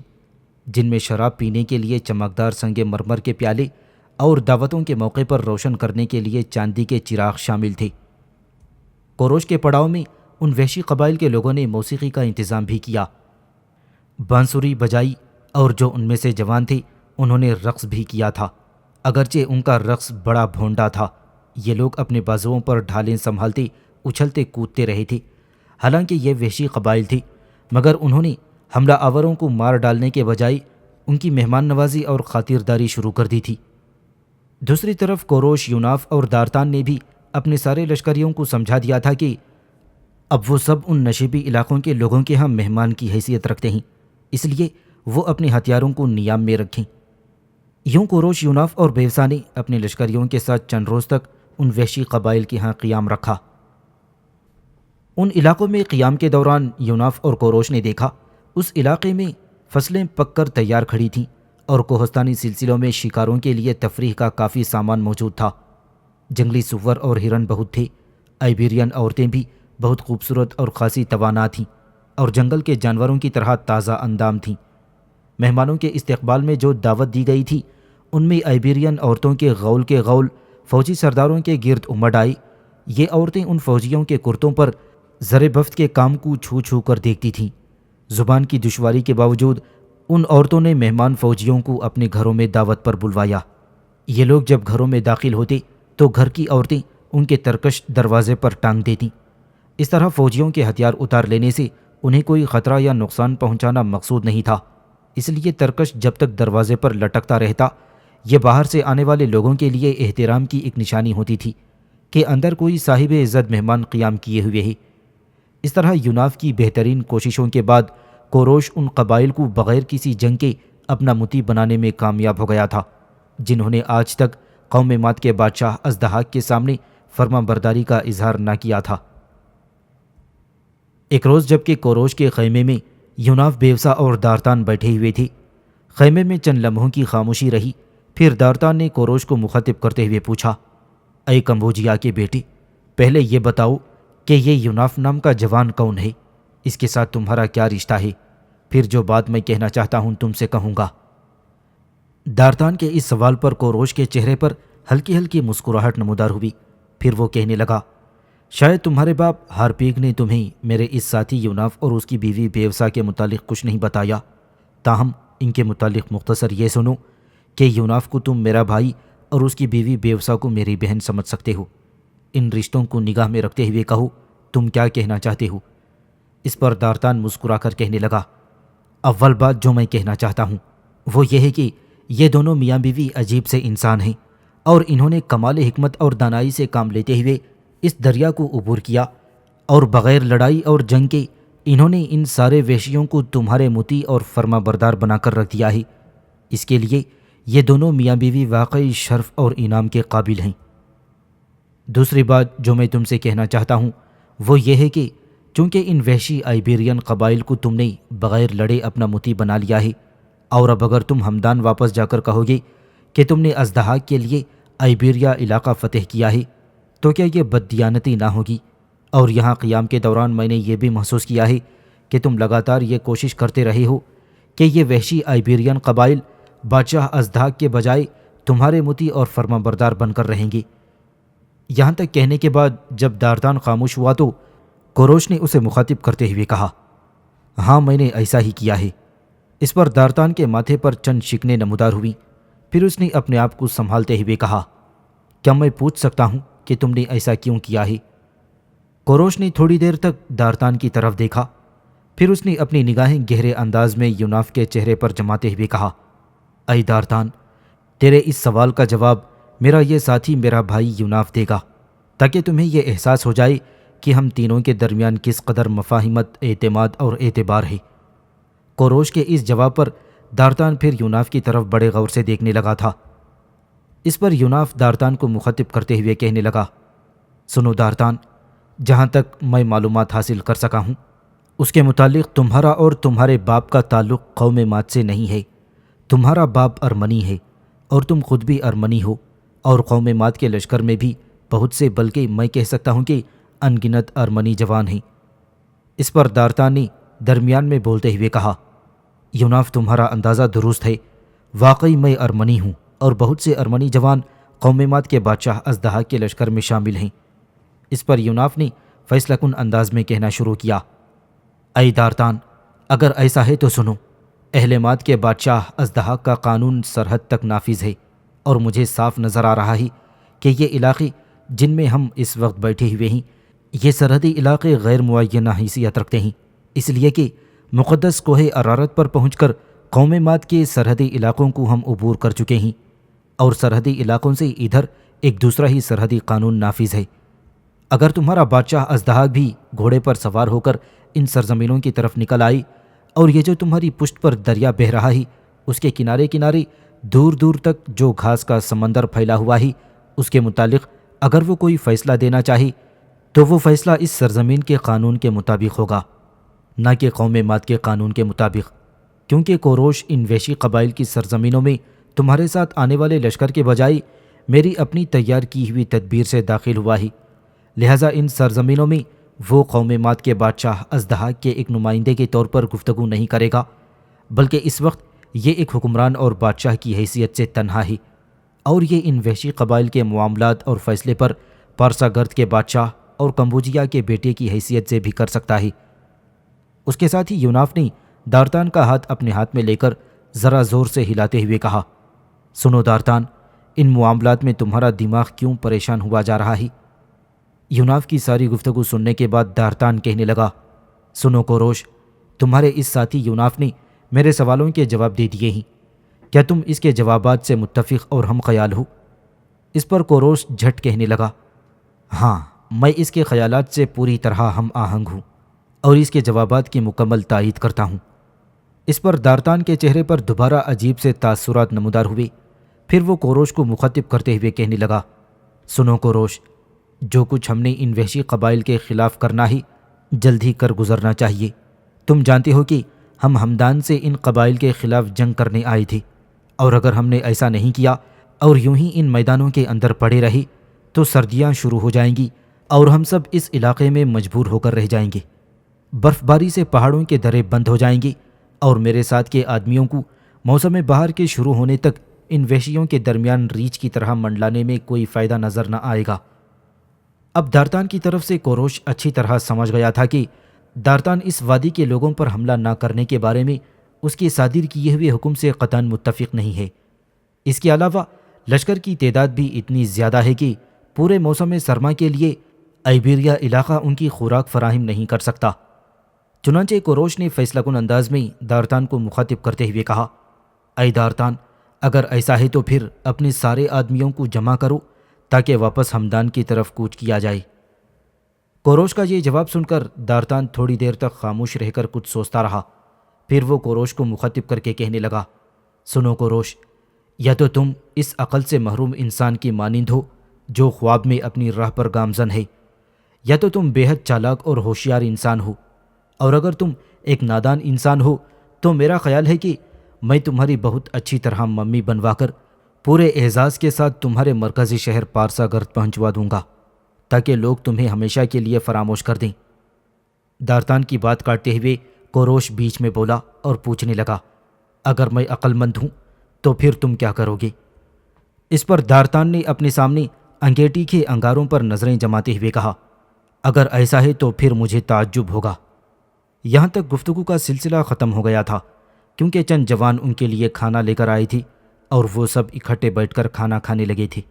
جن میں شراب پینے کے لیے چمکدار سنگ مرمر کے پیالے اور دعوتوں کے موقع پر روشن کرنے کے لیے چاندی کے چراغ شامل تھے۔ کوروش کے پڑاؤ میں ان وحشی قبائل کے لوگوں نے موسیقی کا انتظام بھی کیا، بانسری بجائی، اور جو ان میں سے جوان تھے انہوں نے رقص بھی کیا تھا، اگرچہ ان کا رقص بڑا بھونڈا تھا۔ یہ لوگ اپنے بازوؤں پر ڈھالیں سنبھالتے اچھلتے کودتے رہے تھے۔ حالانکہ یہ وحشی قبائل تھے، مگر انہوں نے حملہ آوروں کو مار ڈالنے کے بجائے ان کی مہمان نوازی اور خاطرداری شروع کر دی تھی۔ دوسری طرف کوروش، یوناف اور دارتان نے بھی اپنے سارے لشکریوں کو سمجھا دیا تھا کہ اب وہ سب ان نشیبی علاقوں کے لوگوں کے ہاں مہمان کی حیثیت رکھتے ہیں، اس لیے وہ اپنے ہتھیاروں کو نیام میں رکھیں۔ یوں کوروش، یوناف اور بیوسا نے اپنے لشکریوں کے ساتھ چند روز تک ان وحشی قبائل کے ہاں قیام رکھا۔ ان علاقوں میں قیام کے دوران یوناف اور کوروش نے دیکھا اس علاقے میں فصلیں پک کر تیار کھڑی تھیں اور کوہستانی سلسلوں میں شکاروں کے لیے تفریح کا کافی سامان موجود تھا۔ جنگلی سور اور ہرن بہت تھے۔ آئیبیرین عورتیں بھی بہت خوبصورت اور خاصی توانا تھیں اور جنگل کے جانوروں کی طرح تازہ اندام تھیں۔ مہمانوں کے استقبال میں جو دعوت دی گئی تھی ان میں آئیبیرین عورتوں کے غول فوجی سرداروں کے گرد امڈ آئی۔ یہ عورتیں ان فوجیوں کے کرتوں پر زر بفت کے کام کو چھو چھو کر دیکھتی تھیں۔ زبان کی دشواری کے باوجود ان عورتوں نے مہمان فوجیوں کو اپنے گھروں میں دعوت پر بلوایا۔ یہ لوگ جب گھروں میں داخل ہوتے تو گھر کی عورتیں ان کے ترکش دروازے پر ٹانگ دیتیں۔ اس طرح فوجیوں کے ہتھیار اتار لینے سے انہیں کوئی خطرہ یا نقصان پہنچانا مقصود نہیں تھا، اس لیے ترکش جب تک دروازے پر لٹکتا رہتا یہ باہر سے آنے والے لوگوں کے لیے احترام کی ایک نشانی ہوتی تھی کہ اندر کوئی صاحب عزت مہمان قیام کیے ہوئے ہے۔ اس طرح یوناف کی بہترین کوششوں کے بعد کوروش ان قبائل کو بغیر کسی جنگ کے اپنا مطیع بنانے میں کامیاب ہو گیا تھا، جنہوں نے آج تک قوم مات کے بادشاہ ازدحاک کے سامنے فرما برداری کا اظہار نہ کیا تھا۔ ایک روز جب کہ کوروش کے خیمے میں یوناف بیوسا اور دارتان بیٹھے ہوئے تھے، خیمے میں چند لمحوں کی خاموشی رہی۔ پھر دارتان نے کوروش کو مخاطب کرتے ہوئے پوچھا، اے کمبوجیا کے بیٹے، پہلے یہ بتاؤ کہ یہ یوناف نام کا جوان کون ہے؟ اس کے ساتھ تمہارا کیا رشتہ ہے؟ پھر جو بات میں کہنا چاہتا ہوں تم سے کہوں گا۔ دارتان کے اس سوال پر کوروش کے چہرے پر ہلکی ہلکی مسکراہٹ نمودار ہوئی۔ پھر وہ کہنے لگا، شاید تمہارے باپ ہارپیگ نے تمہیں میرے اس ساتھی یوناف اور اس کی بیوی بیوسا کے متعلق کچھ نہیں بتایا، تاہم ان کے متعلق مختصر یہ سنو کہ یوناف کو تم میرا بھائی اور اس کی بیوی بیوسا کو میری بہن سمجھ سکتے ہو۔ ان رشتوں کو نگاہ میں رکھتے ہوئے کہو تم کیا کہنا چاہتے ہو۔ اس پر دارتان مسکرا کر کہنے لگا، اول بات جو میں کہنا چاہتا ہوں وہ یہ ہے کہ یہ دونوں میاں بیوی عجیب سے انسان ہیں، اور انہوں نے کمال حکمت اور دانائی سے کام لیتے ہوئے اس دریا کو عبور کیا، اور بغیر لڑائی اور جنگ کے انہوں نے ان سارے وحشیوں کو تمہارے مطیع اور فرما بردار بنا کر رکھ دیا ہے۔ اس کے لیے یہ دونوں میاں بیوی واقعی شرف اور انعام کے قابل ہیں۔ دوسری بات جو میں تم سے کہنا چاہتا ہوں وہ یہ ہے کہ چونکہ ان وحشی آئیبیرین قبائل کو تم نے بغیر لڑے اپنا مطیع بنا لیا ہے، اور اب اگر تم ہمدان واپس جا کر کہو گے کہ تم نے ازدہاک کے لیے آئیبیریا علاقہ فتح کیا ہے، تو کیا یہ بددیانتی نہ ہوگی؟ اور یہاں قیام کے دوران میں نے یہ بھی محسوس کیا ہے کہ تم لگاتار یہ کوشش کرتے رہے ہو کہ یہ وحشی آئیبیرین قبائل بادشاہ ازدہاک کے بجائے تمہارے مطیع اور فرما بردار بن کر رہیں گے۔ یہاں تک کہنے کے بعد جب دارتان خاموش ہوا تو کوروش نے اسے مخاطب کرتے ہوئے کہا، ہاں میں نے ایسا ہی کیا ہے۔ اس پر دارتان کے ماتھے پر چند شکنیں نمودار ہوئیں۔ پھر اس نے اپنے آپ کو سنبھالتے ہوئے کہا، کیا میں پوچھ سکتا ہوں کہ تم نے ایسا کیوں کیا ہے؟ کوروش نے تھوڑی دیر تک دارتان کی طرف دیکھا، پھر اس نے اپنی نگاہیں گہرے انداز میں یوناف کے چہرے پر جماتے ہوئے کہا، اے دارتان، تیرے اس سوال کا جواب میرا یہ ساتھی میرا بھائی یوناف دے گا، تاکہ تمہیں یہ احساس ہو جائے کہ ہم تینوں کے درمیان کس قدر مفاہمت، اعتماد اور اعتبار ہے۔ کوروش کے اس جواب پر دارتان پھر یوناف کی طرف بڑے غور سے دیکھنے لگا تھا۔ اس پر یوناف دارتان کو مخاطب کرتے ہوئے کہنے لگا، سنو دارتان، جہاں تک میں معلومات حاصل کر سکا ہوں اس کے متعلق تمہارا اور تمہارے باپ کا تعلق قوم مات سے نہیں ہے۔ تمہارا باپ ارمنی ہے اور تم خود بھی ارمنی ہو، اور قوم مات کے لشکر میں بھی بہت سے، بلکہ میں کہہ سکتا ہوں کہ ان گنت ارمنی جوان ہیں۔ اس پر دارتان نے درمیان میں بولتے ہوئے کہا، یوناف تمہارا اندازہ درست ہے، واقعی میں ارمنی ہوں، اور بہت سے ارمنی جوان قوم مات کے بادشاہ ازدہاک کے لشکر میں شامل ہیں۔ اس پر یوناف نے فیصلہ کن انداز میں کہنا شروع کیا، اے دارتان، اگر ایسا ہے تو سنو، اہل مات کے بادشاہ ازدہاک کا قانون سرحد تک نافذ ہے، اور مجھے صاف نظر آ رہا ہے کہ یہ علاقے جن میں ہم اس وقت بیٹھے ہوئے ہیں، یہ سرحدی علاقے غیر معینہ حیثیت رکھتے ہیں، اس لیے کہ مقدس کوہ ارارت پر پہنچ کر قوم مات کے سرحدی علاقوں کو ہم عبور کر چکے ہیں، اور سرحدی علاقوں سے ادھر ایک دوسرا ہی سرحدی قانون نافذ ہے۔ اگر تمہارا بادشاہ ازدہاک بھی گھوڑے پر سوار ہو کر ان سرزمینوں کی طرف نکل آئی، اور یہ جو تمہاری پشت پر دریا بہہ رہا ہے، اس کے کنارے کنارے دور دور تک جو گھاس کا سمندر پھیلا ہوا ہے، اس کے متعلق اگر وہ کوئی فیصلہ دینا چاہے تو وہ فیصلہ اس سرزمین کے قانون کے مطابق ہوگا، نہ کہ قوم مات کے قانون کے مطابق، کیونکہ کوروش ان وحشی قبائل کی سرزمینوں میں تمہارے ساتھ آنے والے لشکر کے بجائے میری اپنی تیار کی ہوئی تدبیر سے داخل ہوا ہے، لہٰذا ان سرزمینوں میں وہ قوم مات کے بادشاہ ازدہاک کے ایک نمائندے کے طور پر گفتگو نہیں کرے گا، بلکہ اس وقت یہ ایک حکمران اور بادشاہ کی حیثیت سے تنہا ہے، اور یہ ان وحشی قبائل کے معاملات اور فیصلے پر پارسا گرد کے بادشاہ اور کمبوجیا کے بیٹے کی حیثیت سے بھی کر سکتا ہے۔ اس کے ساتھ ہی یوناف نے دارتان کا ہاتھ اپنے ہاتھ میں لے کر ذرا زور سے ہلاتے ہوئے کہا، سنو دارتان، ان معاملات میں تمہارا دماغ کیوں پریشان ہوا جا رہا ہے؟ یوناف کی ساری گفتگو سننے کے بعد دارتان کہنے لگا، سنو کوروش، تمہارے اس ساتھی یوناف نے میرے سوالوں کے جواب دے دیے ہیں، کیا تم اس کے جوابات سے متفق اور ہم خیال ہو؟ اس پر کوروش جھٹ کہنے لگا، ہاں، میں اس کے خیالات سے پوری طرح ہم آہنگ ہوں، اور اس کے جوابات کی مکمل تائید کرتا ہوں۔ اس پر دارتان کے چہرے پر دوبارہ عجیب سے تاثرات نمودار ہوئے۔ پھر وہ کوروش کو مخاطب کرتے ہوئے کہنے لگا، سنو کوروش، جو کچھ ہم نے ان وحشی قبائل کے خلاف کرنا ہی جلد ہی کر گزرنا چاہیے۔ تم جانتے ہو کہ ہم ہمدان سے ان قبائل کے خلاف جنگ کرنے آئے تھے، اور اگر ہم نے ایسا نہیں کیا اور یوں ہی ان میدانوں کے اندر پڑے رہے تو سردیاں شروع ہو جائیں گی اور ہم سب اس علاقے میں مجبور ہو کر رہ جائیں گے۔ برف باری سے پہاڑوں کے درے بند ہو جائیں گی اور میرے ساتھ کے آدمیوں کو موسم بہار کے شروع ہونے تک ان وحشیوں کے درمیان ریچھ کی طرح منڈلانے میں کوئی فائدہ نظر نہ آئے گا۔ اب دارتان کی طرف سے کوروش اچھی طرح سمجھ گیا تھا کہ دارتان اس وادی کے لوگوں پر حملہ نہ کرنے کے بارے میں اس کے صادر کیے ہوئے حکم سے قطعاً متفق نہیں ہے۔ اس کے علاوہ لشکر کی تعداد بھی اتنی زیادہ ہے کہ پورے موسم سرما کے لیے آئیبیریا علاقہ ان کی خوراک فراہم نہیں کر سکتا۔ چنانچہ کوروش نے فیصلہ کن انداز میں دارتان کو مخاطب کرتے ہوئے کہا، اے دارتان، اگر ایسا ہے تو پھر اپنے سارے آدمیوں کو جمع کرو تاکہ واپس ہمدان کی طرف کوچ کیا جائے۔ کوروش کا یہ جواب سن کر دارتان تھوڑی دیر تک خاموش رہ کر کچھ سوچتا رہا۔ پھر وہ کوروش کو مخاطب کر کے کہنے لگا، سنو کوروش، یا تو تم اس عقل سے محروم انسان کی مانند ہو جو خواب میں اپنی راہ پر گامزن ہے، یا تو تم بے حد چالاک اور ہوشیار انسان ہو، اور اگر تم ایک نادان انسان ہو تو میرا خیال ہے کہ میں تمہاری بہت اچھی طرح ممی بنوا کر پورے اعزاز کے ساتھ تمہارے مرکزی شہر پارسا گرد پہنچوا دوں گا تاکہ لوگ تمہیں ہمیشہ کے لیے فراموش کر دیں۔ دارتان کی بات کاٹتے ہوئے کوروش بیچ میں بولا اور پوچھنے لگا، اگر میں عقل مند ہوں تو پھر تم کیا کرو گے؟ اس پر دارتان نے اپنے سامنے انگیٹی کے انگاروں پر نظریں جماتے ہوئے کہا، اگر ایسا ہے تو پھر مجھے تعجب ہوگا۔ یہاں تک گفتگو کا سلسلہ ختم ہو گیا تھا کیونکہ چند جوان ان کے لیے کھانا لے کر آئے تھے اور وہ سب اکٹھے بیٹھ کر کھانا کھانے لگے تھے۔